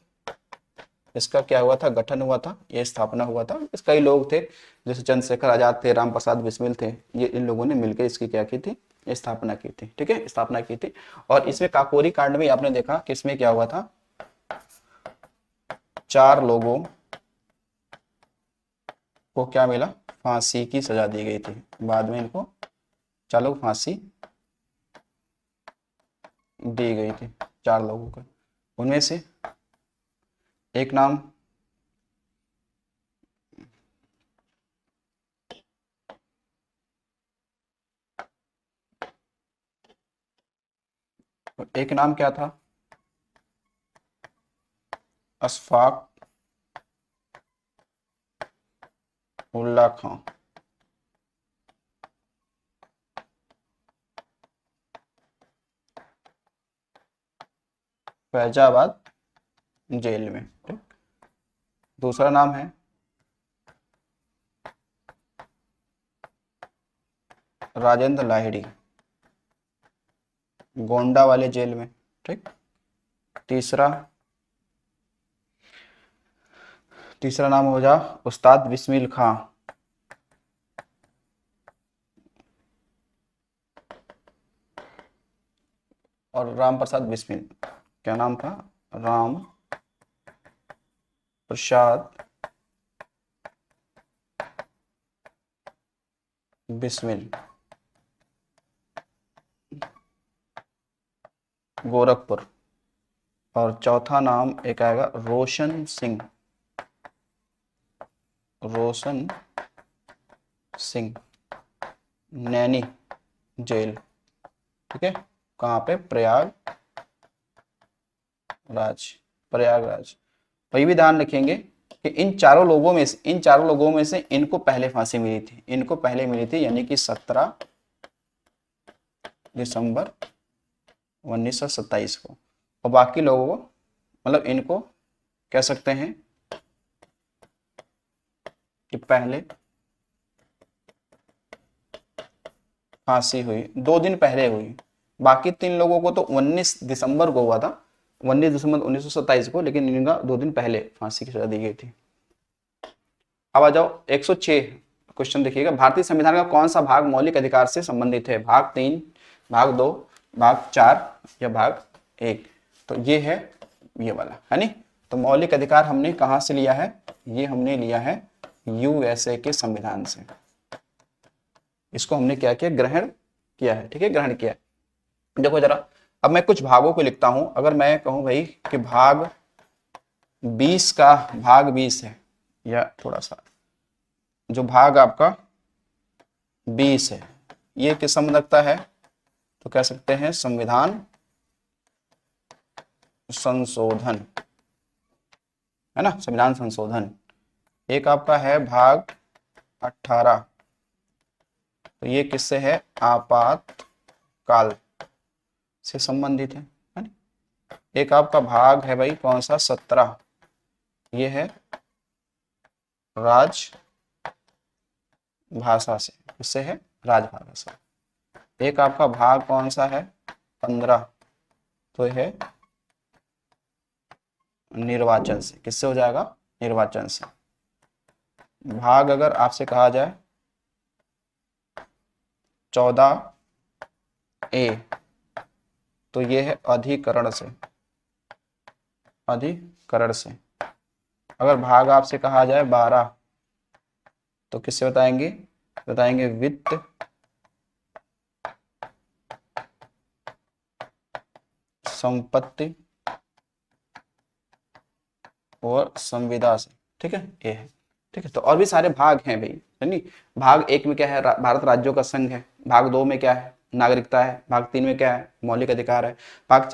इसका क्या हुआ था, गठन हुआ था, ये स्थापना हुआ था। इस कई लोग थे, जैसे चंद्रशेखर आजाद थे, राम प्रसाद बिस्मिल थे, ये इन लोगों ने मिलकर इसकी क्या की थी, स्थापना की थी, ठीक है, स्थापना की थी। और इसमें काकोरी कांड में आपने देखा कि इसमें क्या हुआ था, 4 लोगों को क्या मिला, फांसी की सजा दी गई थी। बाद में इनको 4 लोग फांसी दी गई थी, 4 लोगों को। उनमें से एक नाम तो एक नाम क्या था? अशफाक उल्ला खां। फैजाबाद जेल में। ठीक। दूसरा नाम है राजेंद्र लाहिड़ी, गोंडा वाले जेल में। ठीक। तीसरा तीसरा नाम हो जा उस्ताद बिस्मिल खां, और राम प्रसाद बिस्मिल। क्या नाम था? राम प्रसाद बिस्मिल, गोरखपुर। और चौथा नाम एक आएगा रोशन सिंह, रोशन सिंह, नैनी जेल। ठीक है, कहाँ पे? प्रयागराज। तो ये भी ध्यान रखेंगे कि इन चारों लोगों में से इनको पहले फांसी मिली थी, इनको पहले मिली थी, यानी कि 17 दिसंबर 1927 को। और बाकी लोगों को, मतलब इनको कह सकते हैं कि पहले फांसी हुई 2 दिन पहले हुई। बाकी 3 लोगों को तो 19 दिसंबर को हुआ था, 19 दिसंबर 1927 को, लेकिन इनका 2 दिन पहले फांसी की सजा दी गई थी। अब आ जाओ 106 क्वेश्चन देखिएगा। भारतीय संविधान का कौन सा भाग मौलिक अधिकार से संबंधित है? भाग 3, भाग 2, भाग 4 या भाग 1? तो ये है ये वाला, है नहीं? तो मौलिक अधिकार हमने कहां से लिया है? ये हमने लिया है यूएसए के संविधान से। इसको हमने क्या किया? ग्रहण किया है। ठीक है, ग्रहण किया है। देखो जरा, अब मैं कुछ भागों को लिखता हूं। अगर मैं कहूं भाई कि भाग 20 का, भाग 20 है, या थोड़ा सा जो भाग आपका 20 है, ये किस संबंध रखता है? तो कह सकते हैं संविधान संशोधन, है ना, संविधान संशोधन। एक आपका है भाग 18, तो ये किससे है? आपातकाल से संबंधित है ना? एक आपका भाग है भाई कौन सा? 17, ये है राजभाषा से। किससे है? राजभाषा से। एक आपका भाग कौन सा है? 15, तो यह है निर्वाचन से। किससे हो जाएगा? निर्वाचन से। भाग अगर आपसे कहा जाए 14A, तो ये है अधिकरण से, अधिकरण से। अगर भाग आपसे कहा जाए 12, तो किससे बताएंगे? बताएंगे वित्त संपत्ति और संविदा से। ठीक है, ये है। ठीक है, तो और भी सारे भाग हैं भाई, है नहीं? भाग 1 में क्या है? भारत राज्यों का संघ है। भाग 2 में क्या है? नागरिकता है। भाग 3 में क्या है? मौलिक अधिकार है। भाग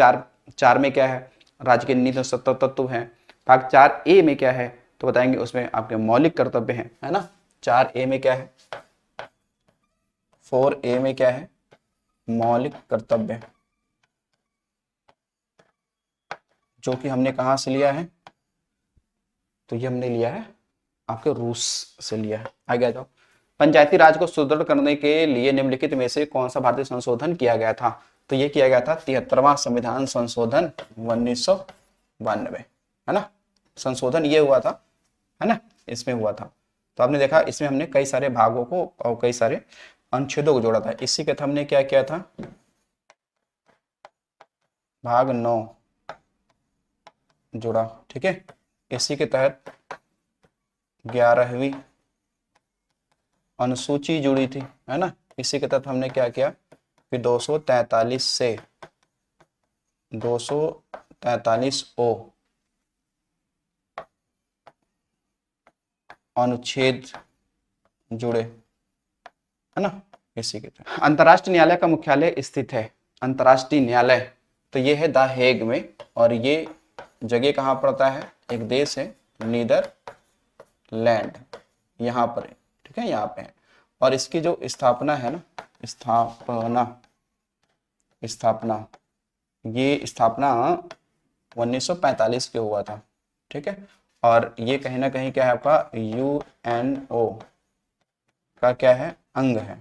4 में क्या है? राज्य के नीति और सत्ता तत्व है। भाग 4A में क्या है? तो बताएंगे उसमें आपके मौलिक कर्तव्य हैं, है ना? 4A में क्या है? 4A में क्या है? मौलिक कर्तव्य, जो कि हमने कहां से लिया है? तो ये हमने लिया है आपके रूस से लिया है। आगे आ जाओ। पंचायती राज को सुदृढ़ करने के लिए निम्नलिखित में से कौन सा भारतीय संशोधन किया गया था? तो ये किया गया था 73वां संविधान संशोधन 1992, है ना? संशोधन ये हुआ था, है ना, इसमें हुआ था। तो आपने देखा इसमें हमने कई सारे भागों को और कई सारे अनुच्छेदों को जोड़ा था। इसी के तहत हमने क्या किया था? भाग 9 जोड़ा। ठीक है, इसी के तहत 11वीं अनुसूची जुड़ी थी, है ना? इसी के तहत हमने क्या किया कि 243 से 243 अनुच्छेद जुड़े, है ना? इसी के तहत अंतर्राष्ट्रीय न्यायालय का मुख्यालय स्थित है। अंतर्राष्ट्रीय न्यायालय तो ये है द हेग में, और ये जगह कहाँ पड़ता है, एक देश है नीदरलैंड, यहाँ पर है, ठीक है, यहाँ पे है। और इसकी जो स्थापना है ना, स्थापना स्थापना ये स्थापना 1945 के हुआ था, ठीक है। और ये कहीं ना कहीं क्या है आपका यूएनओ का क्या है, अंग है,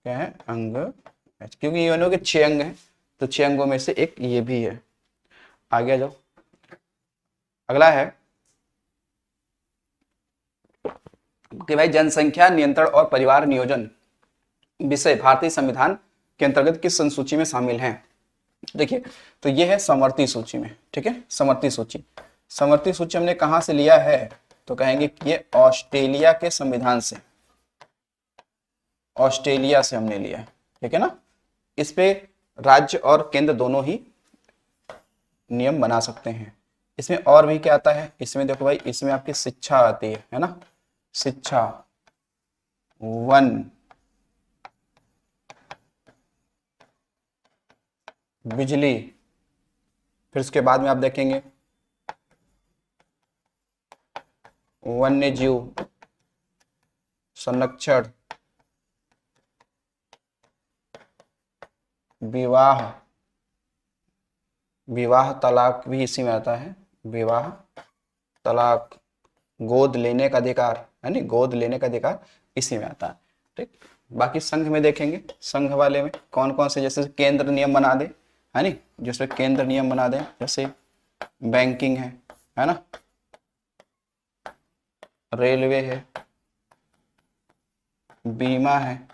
क्या है, अंग, क्योंकि यूएनओ के 6 अंग हैं, तो 6 अंगों में से एक ये भी है। आगे आ जाओ, अगला है कि भाई जनसंख्या नियंत्रण और परिवार नियोजन विषय भारतीय संविधान के अंतर्गत किस अनुसूची में शामिल हैं। देखिए, तो ये है समवर्ती सूची में, ठीक है, समवर्ती सूची। समवर्ती सूची हमने कहां से लिया है, तो कहेंगे कि ये ऑस्ट्रेलिया के संविधान से, ऑस्ट्रेलिया से हमने लिया है, ठीक है ना। इस पे राज्य और केंद्र दोनों ही नियम बना सकते हैं। इसमें और भी क्या आता है, इसमें देखो भाई, इसमें आपकी शिक्षा आती है ना, शिक्षा, वन, बिजली, फिर उसके बाद में आप देखेंगे वन्य जीव संरक्षण, विवाह, विवाह तलाक भी इसी में आता है, विवाह तलाक, गोद लेने का अधिकार, है नी, गोद लेने का अधिकार इसी में आता है, ठीक। बाकी संघ में देखेंगे, संघ वाले में कौन कौन से, जैसे केंद्र नियम बना दे, है नी, जिसमें केंद्र नियम बना दे, जैसे बैंकिंग है ना, रेलवे है, बीमा है,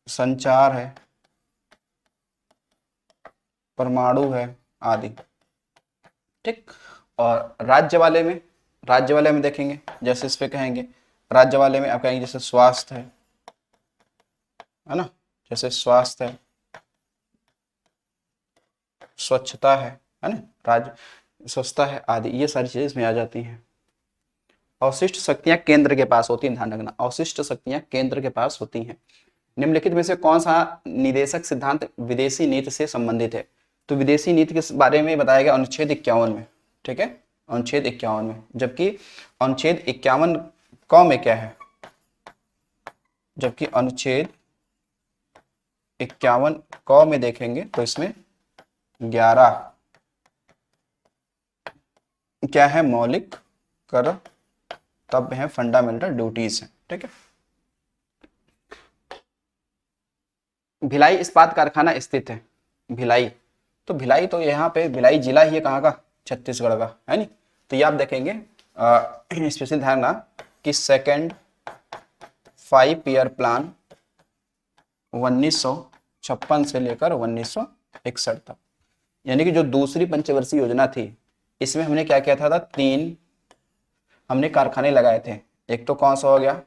संचार है, परमाणु है, आदि, ठीक। और राज्य वाले में, राज्य वाले में देखेंगे, जैसे इस पे कहेंगे, राज्य वाले में आप कहेंगे जैसे स्वास्थ्य है ना, जैसे स्वास्थ्य है, स्वच्छता है ना, राज्य स्वच्छता है, आदि, ये सारी चीजें इसमें आ जाती हैं। अवशिष्ट शक्तियां केंद्र के पास होती हैं, ध्यान रखना, अवशिष्ट शक्तियां केंद्र के पास होती हैं। निम्नलिखित में से कौन सा निदेशक सिद्धांत विदेशी नीति से संबंधित है, तो विदेशी नीति के बारे में बताया गया अनुच्छेद 51 में, ठीक है, अनुच्छेद 51 में। जबकि अनुच्छेद 51 क में क्या है, जबकि अनुच्छेद 51 क में देखेंगे तो इसमें 11 क्या है, मौलिक कर्तव्य है, फंडामेंटल ड्यूटीज है, ठीक है। भिलाई इस्पात कारखाना स्थित है, भिलाई, तो भिलाई तो यहाँ पे भिलाई जिला ही है, कहाँ का, छत्तीसगढ़ का, है नी। तो ये आप देखेंगे स्पेशल ध्यान ना कि सेकेंड 5 ईयर प्लान 1956 से लेकर 1961 तक, यानी कि जो दूसरी पंचवर्षीय योजना थी, इसमें हमने क्या किया था 3 हमने कारखाने लगाए थे। एक तो कौन सा हो गया,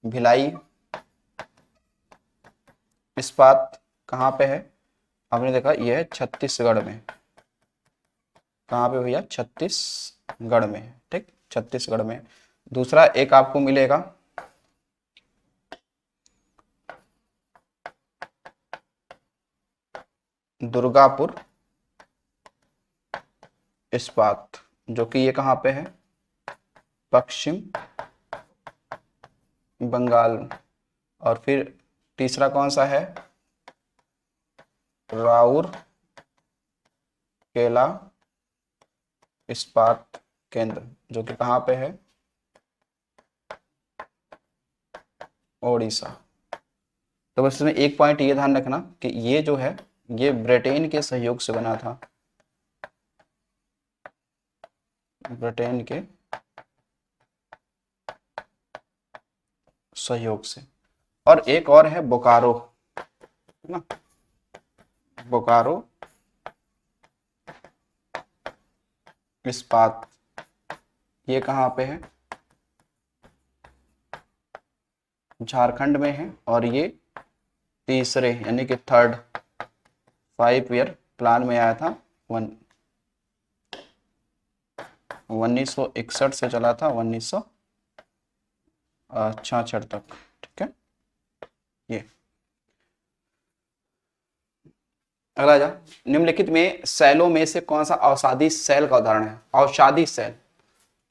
भिलाई इस्पात, कहाँ पे है, आपने देखा ये है छत्तीसगढ़ में, कहाँ पे भैया, छत्तीसगढ़ में, ठीक, छत्तीसगढ़ में। दूसरा एक आपको मिलेगा दुर्गापुर इस्पात, जो कि ये कहाँ पे है, पश्चिम बंगाल। और फिर तीसरा कौन सा है, राउर केला इस्पात केंद्र, जो कि कहाँ पे है, ओडिशा। तो बस इसमें एक पॉइंट ये ध्यान रखना कि ये जो है ये ब्रिटेन के सहयोग से बना था, ब्रिटेन के सहयोग से। और एक और है बोकारो, है ना, बोकारो इस्पात, ये कहाँ पे है, झारखंड में है। और ये तीसरे यानी कि थर्ड 5 ईयर प्लान में आया था, 1961 से चला था 1966 तक, ठीक है। अगला आ जाओ, निम्नलिखित में सेलों में से कौन सा औषधि सेल का उदाहरण है? औषधि सेल,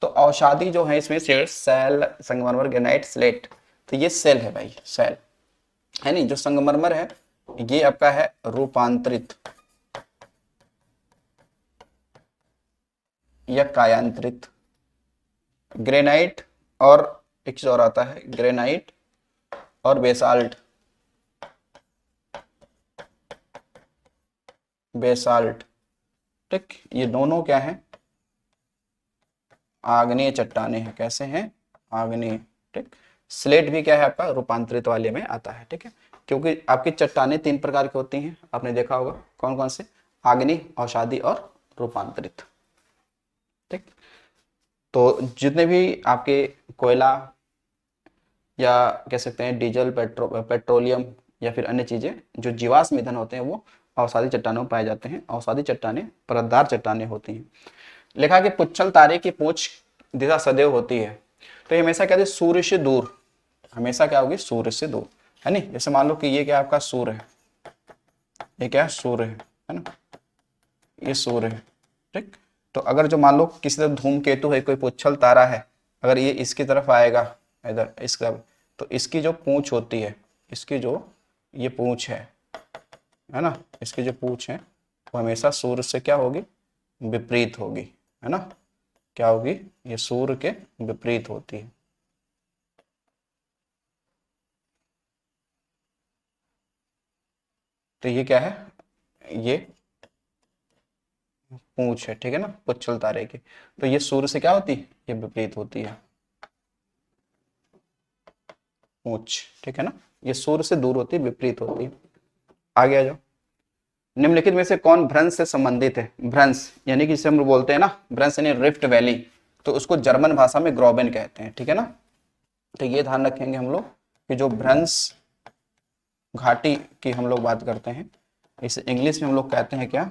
तो औषधि जो है इसमें से सेल, संगमरमर, ग्रेनाइट, स्लेट, तो ये सेल है भाई, सेल है नहीं। जो संगमरमर है ये आपका है रूपांतरित या कायांतरित। ग्रेनाइट और एक चीज और आता है, ग्रेनाइट और बेसाल्ट, बेसाल्ट, ठीक, ये दोनों क्या है? आग्नेय चट्टाने हैं। कैसे हैं? आग्नेय, ठीक। स्लेट भी क्या है आपका? रूपांतरित वाले में आता है, ठीक है। क्योंकि आपकी चट्टाने 3 प्रकार की होती हैं, आपने देखा होगा, कौन कौन से? आग्नेय, औषधि और रूपांतरित, ठीक। तो जितने भी आपके कोयला या कह सकते हैं डीजल, पेट्रोलियम या फिर अन्य चीजें जो जीवाश्म ईंधन होते हैं वो अवसादी चट्टानों में पाए जाते हैं। अवसादी चट्टानें परतदार चट्टानें होती हैं। लिखा कि पुच्छल तारे की पूंछ दिशा सदैव होती है, तो ये हमेशा क्या है? सूर्य से दूर, हमेशा क्या होगी? सूर्य से दूर, है नहीं। जैसे मान लो कि ये क्या आपका सूर्य है, ये क्या है? सूर्य है ना, ये सूर्य है, ठीक। तो अगर जो मान लो किसी तरह धूमकेतु है, कोई पुच्छल तारा है, अगर ये इसकी तरफ आएगा, इधर इस तरफ, तो इसकी जो पूंछ होती है, इसकी जो ये पूंछ है ना, इसकी जो पूंछ है वो हमेशा सूर्य से क्या होगी? विपरीत होगी, है ना। क्या होगी? ये सूर्य के विपरीत होती है। तो ये क्या है? ये पूंछ है, ठीक है ना, पुच्छल तारे की। तो ये सूर्य से क्या होती है? ये विपरीत होती है, पूंछ, ठीक है ना। ये सूर्य से दूर होती है, विपरीत होती है। आगे आ जाओ, निम्नलिखित में से कौन भ्रंश से संबंधित है? भ्रंश यानी कि जिसे हम बोलते हैं ना, भ्रंश यानी रिफ्ट वैली, तो उसको जर्मन भाषा में ग्रोबेन कहते हैं, ठीक है ना। तो ये ध्यान रखेंगे हम लोग कि जो भ्रंश घाटी की हम लोग बात करते हैं, इसे इंग्लिश में हम लोग कहते हैं क्या?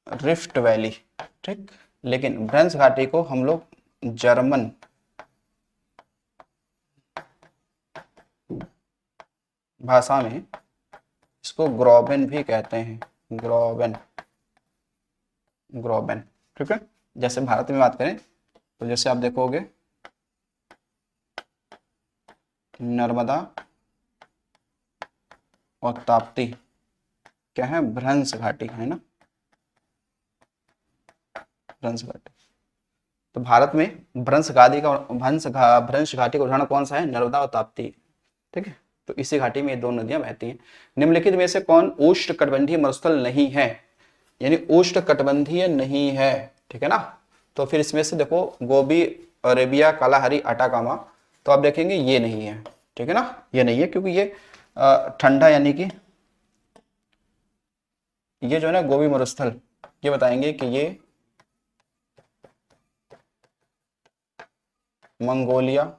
रिफ्ट वैली, ठीक। लेकिन भ्रंश घाटी को हम लोग जर्मन भाषा में इसको ग्रोबेन भी कहते हैं, ग्रोबेन, ग्रोबेन, ठीक है। जैसे भारत में बात करें तो जैसे आप देखोगे नर्मदा और ताप्ती क्या है? भ्रंश घाटी, है ना, भ्रंश घाटी। तो भारत में भ्रंश घाटी का भ्रंश घाटी का उदाहरण कौन सा है? नर्मदा और ताप्ती, ठीक है। तो इसी घाटी में ये दो नदियां बहती हैं। निम्नलिखित में से कौन उष्णकटिबंधीय मरुस्थल नहीं है? यानी उष्णकटिबंधीय नहीं है, ठीक है ना। तो फिर इसमें से देखो, गोबी, अरेबिया, कालाहारी, अटाकामा, तो आप देखेंगे ये नहीं है, ठीक है ना, ये नहीं है, क्योंकि ये ठंडा, यानी कि ये जो है ना गोबी मरुस्थल, ये बताएंगे कि ये मंगोलिया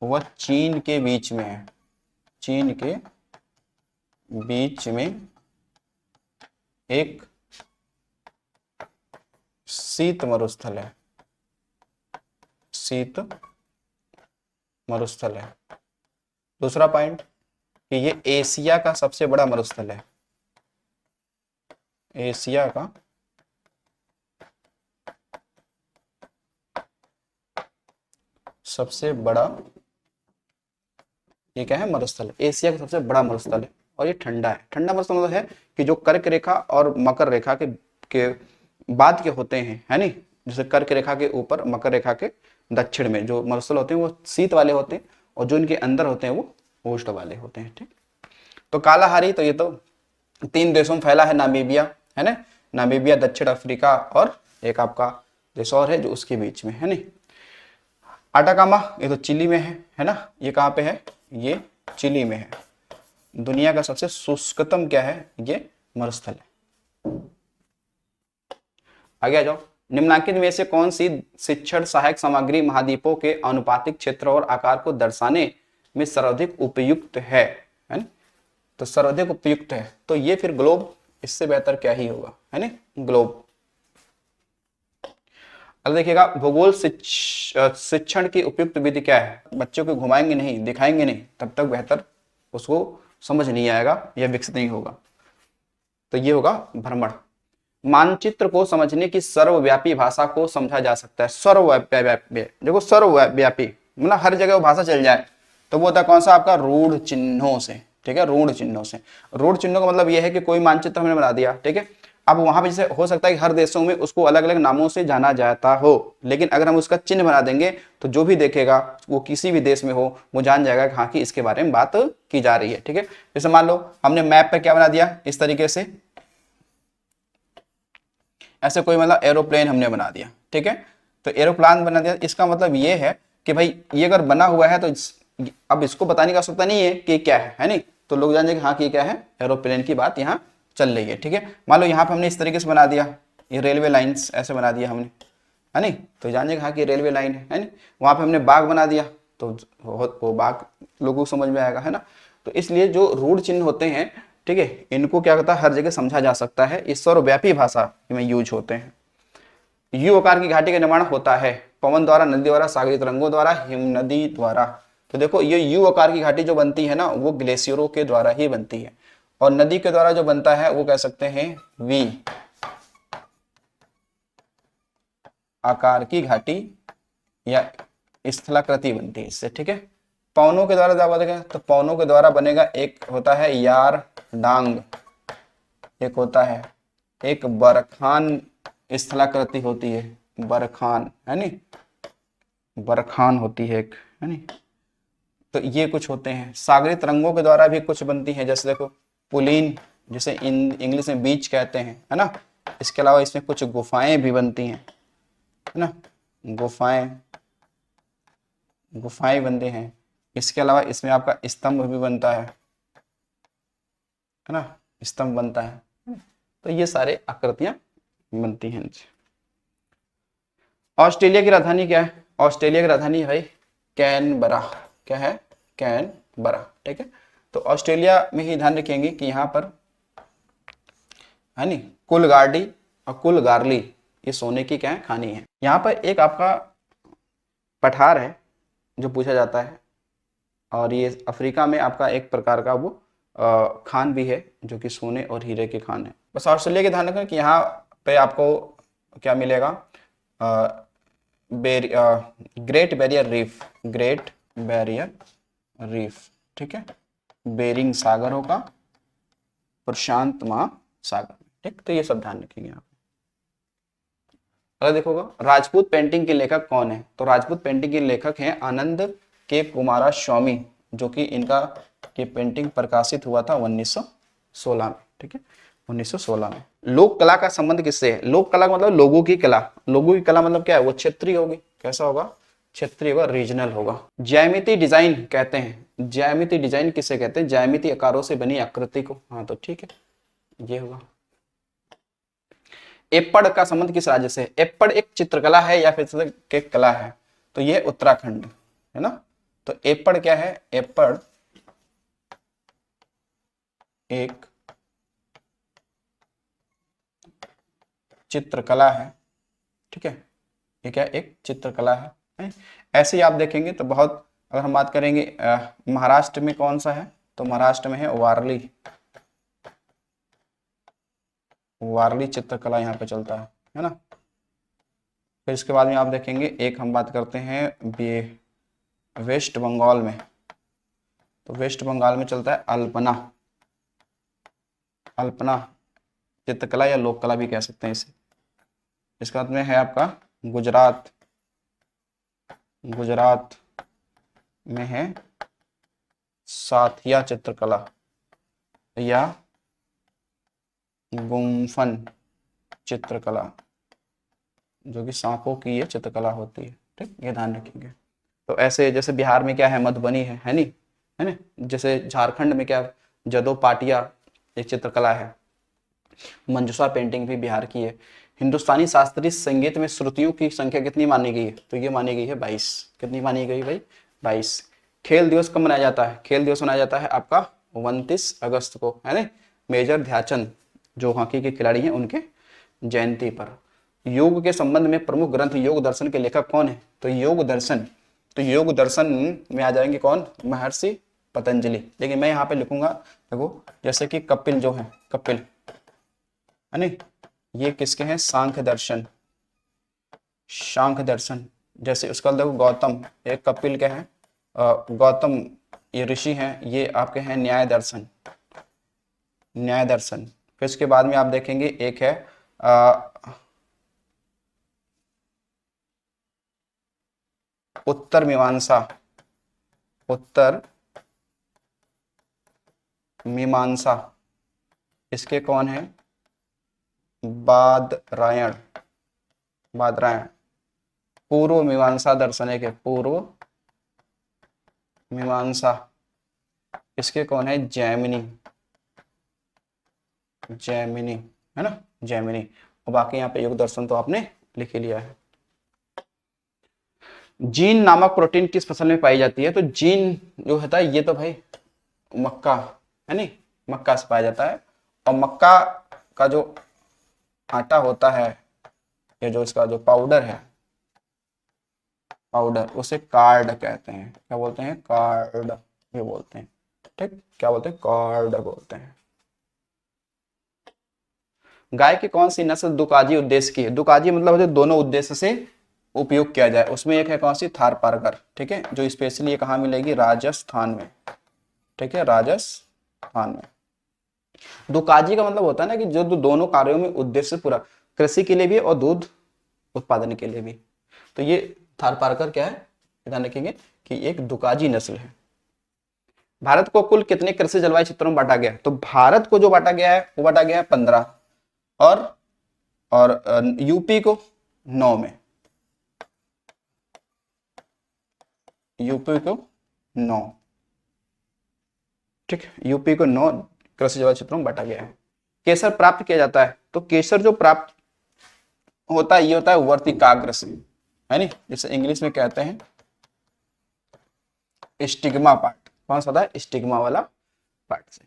व चीन के बीच में है, चीन के बीच में एक शीत मरुस्थल है, शीत मरुस्थल है। दूसरा पॉइंट कि ये एशिया का सबसे बड़ा मरुस्थल है, एशिया का सबसे बड़ा, ये क्या है? मरुस्थल, एशिया का सबसे बड़ा मरुस्थल है, और ये ठंडा है। ठंडा मरुस्थल मतलब है कि जो कर्क रेखा और मकर रेखा के बाद के होते हैं, है नहीं। जैसे कर्क रेखा के ऊपर, मकर रेखा के दक्षिण में जो मरुस्थल होते हैं वो शीत वाले होते हैं, और जो इनके अंदर होते हैं वो उष्ण वाले होते हैं, ठीक। तो कालाहारी, तो ये तो 3 देशों में फैला है, नामीबिया, है ना, नामीबिया, दक्षिण अफ्रीका, और एक आपका देश और है जो उसके बीच में, है नहीं। अटाकामा, ये तो चिली में है ना। ये कहाँ पे है? ये चिली में है। दुनिया का सबसे शुष्कतम क्या है? ये मरुस्थल है। आगे आ जाओ, निम्नलिखित में से कौन सी शिक्षण सहायक सामग्री महाद्वीपों के आनुपातिक क्षेत्र और आकार को दर्शाने में सर्वाधिक उपयुक्त है ना? तो सर्वाधिक उपयुक्त है तो ये फिर ग्लोब, इससे बेहतर क्या ही होगा, है ना, ग्लोब। अब देखिएगा, भूगोल शिक्षण की उपयुक्त विधि क्या है? बच्चों को घुमाएंगे नहीं, दिखाएंगे नहीं, तब तक बेहतर उसको समझ नहीं आएगा या विकसित नहीं होगा। तो ये होगा भ्रमण। मानचित्र को समझने की सर्वव्यापी भाषा को समझा जा सकता है। सर्वव्यापी, देखो सर्वव्यापी मतलब हर जगह वो भाषा चल जाए, तो वो होता है कौन सा आपका, रूढ़ चिन्हों से। ठीक है, रूढ़ चिन्हों से। रूढ़ चिन्हों का मतलब ये है कि कोई मानचित्र हमने बना दिया, ठीक है, अब वहां पे जैसे हो सकता है कि हर देशों में उसको अलग अलग नामों से जाना जाता हो, लेकिन अगर हम उसका चिन्ह बना देंगे तो जो भी देखेगा वो किसी भी देश में हो वो जान जाएगा कि हाँ कि इसके बारे में बात की जा रही है। ठीक है, जैसे मान लो हमने मैप पे क्या बना दिया, इस तरीके से ऐसे कोई मतलब एरोप्लेन हमने बना दिया। ठीक है, तो एरोप्लेन बना दिया, इसका मतलब ये है कि भाई ये अगर बना हुआ है तो अब इसको बताने की आवश्यकता नहीं है कि क्या है नहीं, तो लोग जान जाएंगे हाँ कि क्या है, एरोप्लेन की बात यहाँ चल रही है। ठीक है, मान लो यहाँ पे हमने इस तरीके से बना दिया, ये रेलवे लाइन्स ऐसे बना दिया हमने, है नहीं, तो जान जाएंगे हाँ कि रेलवे लाइन है नहीं। वहाँ पे हमने बाग बना दिया तो वो बाग लोगों को समझ में आएगा, है ना। तो इसलिए जो रूढ़ चिन्ह होते हैं, ठीक है, इनको क्या करता है, हर जगह समझा जा सकता है, इस सर्वव्यापी भाषा में यूज होते हैं। यू आकार की घाटी का निर्माण होता है पवन द्वारा, नदी द्वारा, सागरी तरंगों द्वारा, हिमनदी द्वारा। तो देखो ये यू आकार की घाटी जो बनती है ना वो ग्लेशियरों के द्वारा ही बनती है, और नदी के द्वारा जो बनता है वो कह सकते हैं वी आकार की घाटी या स्थलाकृति बनती है इससे। ठीक है, पवनों के द्वारा क्या बनेगा, तो पवनों के द्वारा बनेगा, एक होता है यार डांग, एक होता है एक बरखान स्थलाकृति होती है, बरखान है नी, बरखान होती है एक, है नी। तो ये कुछ होते हैं। सागरी तरंगों के द्वारा भी कुछ बनती है, जैसे देखो पुलीन, जिसे इंग्लिश में बीच कहते हैं, है ना। इसके अलावा इसमें कुछ गुफाएं भी बनती हैं, है ना, गुफाएं बनते हैं। इसके अलावा इसमें आपका स्तंभ भी बनता है ना, स्तंभ बनता है। तो ये सारे आकृतियां बनती हैं। ऑस्ट्रेलिया की राजधानी क्या है, ऑस्ट्रेलिया की राजधानी है भाई कैनबरा। क्या है, कैनबरा। ठीक है, तो ऑस्ट्रेलिया में ही ध्यान रखेंगे कि यहाँ पर है नी कुलगार्डी और कुलगार्ली ये सोने की क्या है, खानी है। यहाँ पर एक आपका पठार है जो पूछा जाता है, और ये अफ्रीका में आपका एक प्रकार का वो खान भी है जो कि सोने और हीरे के खान है। बस ऑस्ट्रेलिया के ध्यान रखें कि यहाँ पे आपको क्या मिलेगा, great barrier reef, great barrier reef. ठीक है, बेरिंग सागर होगा, प्रशांत महासागर। ठीक, तो ये सब ध्यान रखेंगे आप। अगर देखोगा राजपूत पेंटिंग के लेखक कौन है, तो राजपूत पेंटिंग के लेखक हैं आनंद के कुमारा स्वामी, जो कि इनका ये पेंटिंग प्रकाशित हुआ था 1916 में। ठीक है, 1916 में। लोक कला का संबंध किससे है, लोक कला का मतलब लोगों की कला, लोगों की कला मतलब क्या है, वो क्षेत्रीय होगी। कैसा होगा, क्षेत्रीय होगा, रीजनल होगा। ज्यामिति डिजाइन कहते हैं, ज्यामिति डिजाइन किसे कहते हैं, ज्यामिति आकारों से बनी आकृति को। हाँ तो ठीक है, ये होगा। एप्पड़ का संबंध किस राज्य से है, एप्पड़ एक चित्रकला है या फिर एक कला है, तो ये उत्तराखंड है ना। तो एप्पड़ क्या है, एप्पड़ एक चित्रकला है। ठीक है, ये क्या एक चित्रकला है। ऐसे ही आप देखेंगे तो बहुत, अगर हम बात करेंगे महाराष्ट्र में कौन सा है, तो महाराष्ट्र में है वारली, वारली चित्रकला यहाँ पे चलता है ना। फिर इसके बाद में आप देखेंगे एक हम बात करते हैं वेस्ट बंगाल में, तो वेस्ट बंगाल में चलता है अल्पना, अल्पना चित्रकला या लोक कला भी कह सकते हैं इसे। इसके बाद में है आपका गुजरात, गुजरात में है साथिया चित्रकला या गुम्फन चित्रकला, जो कि सांपों की ये चित्रकला होती है। ठीक, ये ध्यान रखेंगे। तो ऐसे जैसे बिहार में क्या है, मधुबनी है नी, है ना। जैसे झारखंड में क्या, जदो पाटिया एक चित्रकला है। मंजूषा पेंटिंग भी बिहार की है। हिंदुस्तानी शास्त्रीय संगीत में श्रुतियों की संख्या कितनी मानी गई है, तो ये मानी गई है 22। कितनी मानी गई भाई, 22। खेल दिवस कब मनाया जाता है, खेल दिवस मनाया जाता है आपका 29 अगस्त को, है ना। मेजर ध्यानचंद जो हॉकी के खिलाड़ी हैं उनके जयंती पर। योग के संबंध में प्रमुख ग्रंथ योग दर्शन के लेखक कौन है, तो योग दर्शन, तो योग दर्शन में आ जाएंगे कौन, महर्षि पतंजलि। लेकिन मैं यहाँ पे लिखूंगा, देखो जैसे कि कपिल जो है, कपिल है नहीं, ये किसके हैं, सांख्य दर्शन, सांख्य दर्शन। जैसे उसका देखो गौतम, ये कपिल के हैं, गौतम ये ऋषि हैं, ये आपके हैं न्याय दर्शन, न्याय दर्शन। फिर उसके बाद में आप देखेंगे एक है उत्तर मीमांसा, उत्तर मीमांसा, इसके कौन है, बादरायण, बादरायण। पूर्व मीमांसा दर्शन है, के पूर्व मीमांसा, इसके कौन है, जैमिनी, जैमिनी है ना, जैमिनी। और बाकी यहाँ पे योग दर्शन तो आपने लिख ही लिया है। जीन नामक प्रोटीन किस फसल में पाई जाती है, तो जीन जो होता है ये तो भाई मक्का है नहीं, मक्का से पाया जाता है। और मक्का का जो आटा होता है, ये जो इसका जो पाउडर है, पाउडर, उसे कार्ड कहते हैं। क्या बोलते हैं, कार्ड, ये बोलते हैं। ठीक, क्या बोलते हैं, कार्ड बोलते हैं। गाय की कौन सी नस्ल दुकाजी उद्देश्य की है, दुकाजी मतलब होते दोनों उद्देश्य से उपयोग किया जाए, उसमें एक है कौन सी, थारपारकर। ठीक है, जो स्पेशली ये कहाँ मिलेगी, राजस्थान में। ठीक है, राजस्थान में। दुकाजी का मतलब होता है ना कि जो दोनों कार्यों में उद्देश्य पूरा, कृषि के लिए भी और दूध उत्पादन के लिए भी। तो ये थारपारकर क्या है, ध्यान रखेंगे कि एक दुकाजी नस्ल है। भारत को कुल कितने कृषि जलवायु क्षेत्रों में बांटा गया है, तो भारत को जो बांटा गया है वो बांटा गया है 15, और यूपी को 9 में, यूपी को 9। ठीक, यूपी को 9 कृषि जलवायु क्षेत्रों में बांटा गया है। केसर प्राप्त किया जाता है, तो केसर जो प्राप्त होता है ये होता है वर्तिकाग्र से, है नहीं, जिसे इंग्लिश में कहते हैं स्टिग्मा पार्ट। कौन सा होता है, स्टिग्मा वाला पार्ट से।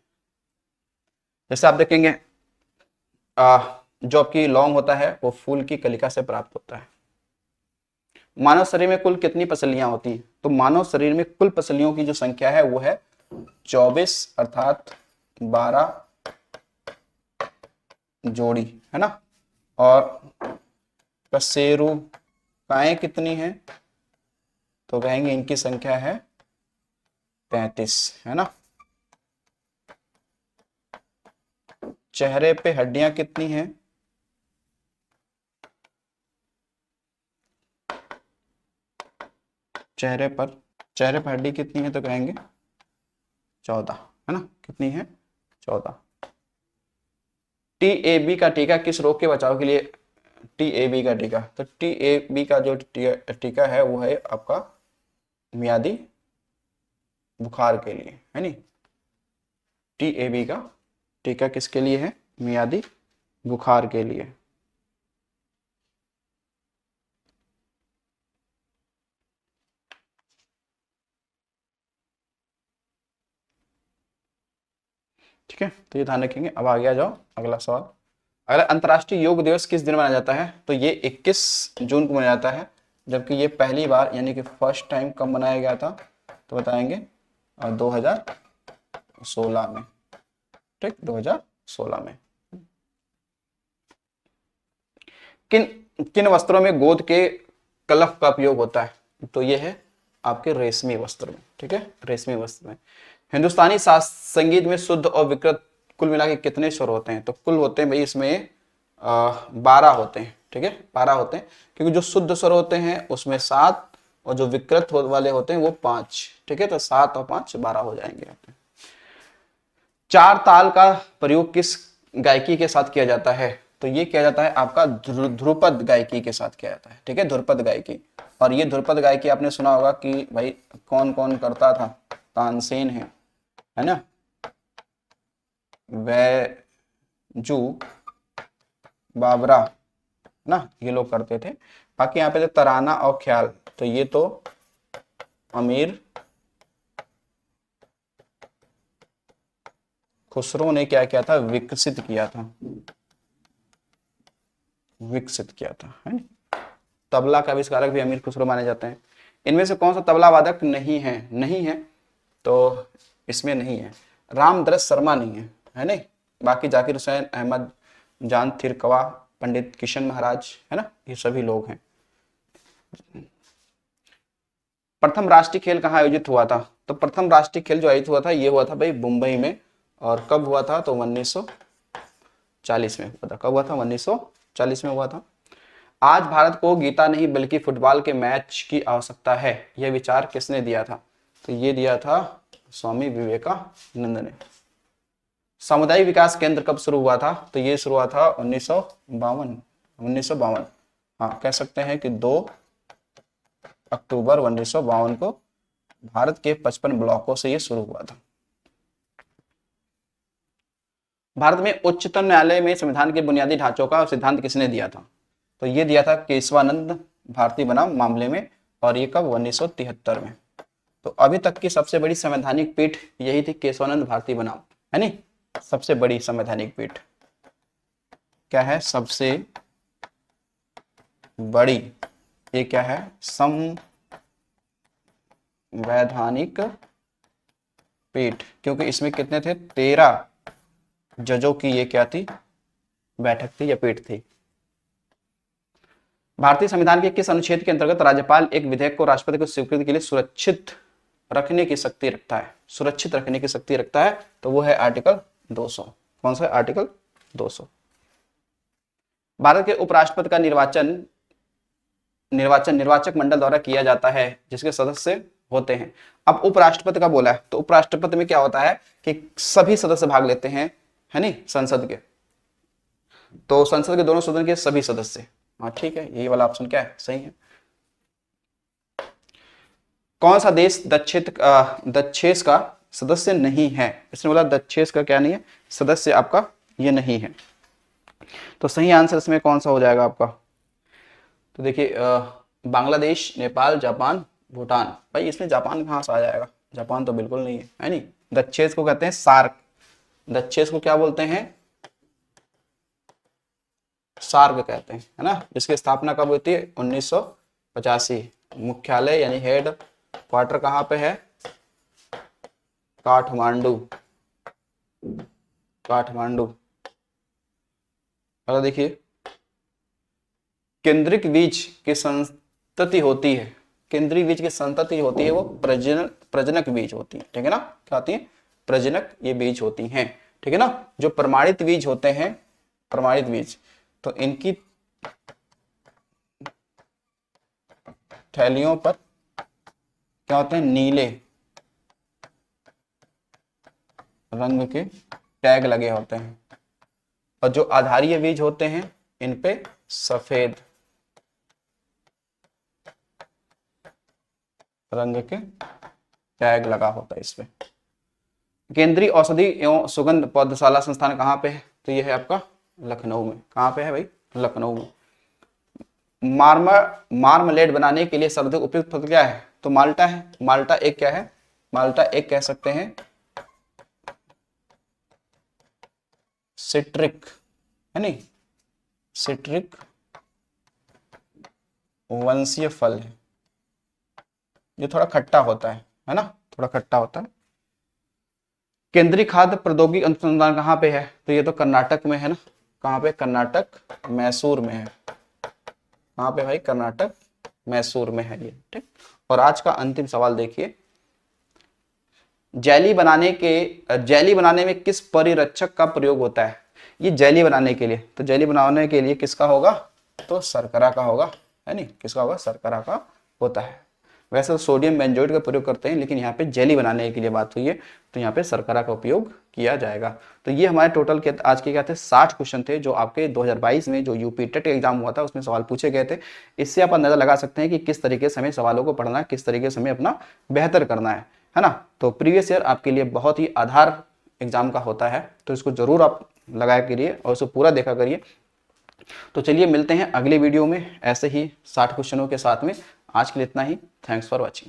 जैसे आप देखेंगे जो आपकी लौंग होता है वो फूल की कलिका से प्राप्त होता है। मानव शरीर में कुल कितनी पसलियां होती हैं, तो मानव शरीर में कुल पसलियों की जो संख्या है वो है 24, अर्थात 12 जोड़ी, है ना। और कशेरुकाएं कितनी हैं, तो कहेंगे इनकी संख्या है 33, है ना। चेहरे पे हड्डियां कितनी हैं, चेहरे पर हड्डी कितनी है, तो कहेंगे 14, है ना, कितनी है, 14। टीएबी का टीका किस रोग के बचाव के लिए, टीएबी का टीका, तो टीएबी का जो टीका है वो है आपका मियादी बुखार के लिए, है नी। टीएबी का टीका किसके लिए है, मियादी बुखार के लिए। ठीक है, तो ये ध्यान रखेंगे। अब आगे आ जाओ, अगला सवाल। अगला, अंतर्राष्ट्रीय योग दिवस किस दिन मनाया जाता है, तो ये 21 जून को मनाया जाता है। जबकि ये पहली बार यानी कि फर्स्ट टाइम कब मनाया गया था, तो बताएंगे 2016 में। ठीक, 2016 में। किन किन वस्त्रों में गोद के कलफ का उपयोग होता है, तो ये है आपके रेशमी वस्त्र में। ठीक है, रेशमी वस्त्र में। हिंदुस्तानी संगीत में शुद्ध और विकृत कुल मिला के कितने स्वर होते हैं, तो कुल होते हैं भाई इसमें 12 होते हैं। ठीक है, 12 होते हैं, क्योंकि जो शुद्ध स्वर होते हैं उसमें 7 और जो विकृत वाले होते हैं वो 5। ठीक है, तो 7 और 5 12 हो जाएंगे। चार ताल का प्रयोग किस गायकी के साथ किया जाता है, तो ये किया जाता है आपका ध्रुपद गायकी के साथ किया जाता है। ठीक है, ध्रुपद गायकी। और ये ध्रुपद गायकी आपने सुना होगा कि भाई कौन कौन करता था, तानसेन है ना, बैजू बाबरा ना, ये लोग करते थे। बाकी यहाँ पे जो तराना और ख्याल, तो ये तो अमीर खुसरो ने क्या किया था, विकसित किया था, विकसित किया था, है ना। तबला का आविष्कारक भी अमीर खुसरो माने जाते हैं। इनमें से कौन सा तबला वादक नहीं है, तो इसमें नहीं है। रामदरस शर्मा नहीं है, है नहीं। बाकी जाकिर हुसैन, अहमद जान थिरकवा, पंडित किशन महाराज, है ना, ये सभी लोग हैं। प्रथम राष्ट्रीय खेल कहाँ आयोजित हुआ था? तो प्रथम राष्ट्रीय खेल जो आयोजित हुआ था ये हुआ था भाई मुंबई में। और कब हुआ था? तो 1940 में हुआ था। कब हुआ था? 1940 में हुआ था। आज भारत को गीता नहीं बल्कि फुटबॉल के मैच की आवश्यकता है, यह विचार किसने दिया था? तो ये दिया था स्वामी विवेकानंद ने। सामुदायिक विकास केंद्र कब शुरू हुआ था? तो ये शुरू हुआ था 1952। हाँ, कह सकते हैं कि 2 अक्टूबर 1952 को भारत के 55 ब्लॉकों से ये शुरू हुआ था। भारत में उच्चतम न्यायालय में संविधान के बुनियादी ढांचों का सिद्धांत किसने दिया था? तो ये दिया था केशवानंद भारती बनाम मामले में। और ये कब? 1973 में। तो अभी तक की सबसे बड़ी संवैधानिक पीठ यही थी, केशवानंद भारती बनाम, है नहीं। सबसे बड़ी संवैधानिक पीठ क्या है? सबसे बड़ी, ये क्या है? संवैधानिक पीठ, क्योंकि इसमें कितने थे? 13 जजों की ये क्या थी? बैठक थी या पीठ थी। भारतीय संविधान के किस अनुच्छेद के अंतर्गत राज्यपाल एक विधेयक को राष्ट्रपति को स्वीकृति के लिए सुरक्षित रखने की शक्ति रखता है? सुरक्षित रखने की शक्ति रखता है, तो वो है आर्टिकल 200। कौन सा? आर्टिकल 200। भारत के उपराष्ट्रपति का निर्वाचक मंडल द्वारा किया जाता है, जिसके सदस्य होते हैं। अब उपराष्ट्रपति का बोला है, तो उपराष्ट्रपति में क्या होता है कि सभी सदस्य भाग लेते हैं, है नहीं, संसद के। तो संसद के दोनों सदन के सभी सदस्य। हाँ ठीक है, यही वाला ऑप्शन क्या है? सही है। कौन सा देश दक्षेस का सदस्य नहीं है? इसने बोला दक्षेस का क्या नहीं है? सदस्य आपका ये नहीं है। तो सही आंसर इसमें कौन सा हो जाएगा आपका? तो देखिए, बांग्लादेश, नेपाल, जापान, भूटान। भाई इसमें जापान कहाँ से आ जाएगा? जापान तो बिल्कुल नहीं है नहीं। दक्षेस को कहते हैं सार्क। दक्षेस को क्या बोलते हैं? सार्क कहते हैं, है ना। जिसकी स्थापना कब हुई थी? 1985। मुख्यालय यानी हेड क्वार्टर कहाँ पे है? काठमांडू। काठमांडू। अगर देखिए, केंद्रिक बीज की संतति होती है, केंद्रीय बीज की संतति होती है वो प्रजनक बीज होती है, ठीक है ना। क्या होती है? प्रजनक ये बीज होती हैं, ठीक है ना। जो प्रमाणित बीज होते हैं, प्रमाणित बीज, तो इनकी थैलियों पर क्या होते हैं? नीले रंग के टैग लगे होते हैं। और जो आधारीय बीज होते हैं इन पे सफेद रंग के टैग लगा होता है इस पे। केंद्रीय औषधि एवं सुगंध पौधशाला संस्थान कहाँ पे है? तो ये है आपका लखनऊ में। कहाँ पे है भाई? लखनऊ में। मार्मलेड बनाने के लिए सर्वाधिक उपयुक्त फल क्या है? तो माल्टा है। माल्टा एक क्या है? माल्टा एक कह सकते हैं सिट्रिक, है नहीं, सिट्रिक वंशीय फल है। ये थोड़ा खट्टा होता है ना, थोड़ा खट्टा होता है। केंद्रीय खाद्य प्रौद्योगिकी अनुसंधान कहाँ पे है? तो ये तो कर्नाटक में है ना। कहाँ पे? कर्नाटक, मैसूर में है। कहाँ पे भाई? कर्नाटक, मैसूर में है ये, ठीक। और आज का अंतिम सवाल देखिए, जेली बनाने में किस परिरक्षक का प्रयोग होता है? ये जेली बनाने के लिए, तो जेली बनाने के लिए किसका होगा? तो शर्करा का होगा, है नहीं। किसका होगा? शर्करा का होता है। वैसे तो सोडियम बेंजोएट का प्रयोग करते हैं, लेकिन यहाँ पे जेली बनाने के लिए बात हुई है, तो यहाँ पे शर्करा का उपयोग किया जाएगा। तो ये हमारे टोटल के आज के क्या थे? 60 क्वेश्चन थे, जो आपके 2022 में जो यूपी टेट एग्जाम हुआ था उसमें सवाल पूछे गए थे। इससे आप अंदाजा लगा सकते हैं कि किस तरीके से हमें सवालों को पढ़ना है, किस तरीके से हमें अपना बेहतर करना है ना। तो प्रीवियस ईयर आपके लिए बहुत ही आधार एग्जाम का होता है, तो इसको जरूर आप लगाया करिए और उसको पूरा देखा करिए। तो चलिए मिलते हैं अगले वीडियो में ऐसे ही 60 क्वेश्चनों के साथ में। आज के लिए इतना ही। Thanks for watching.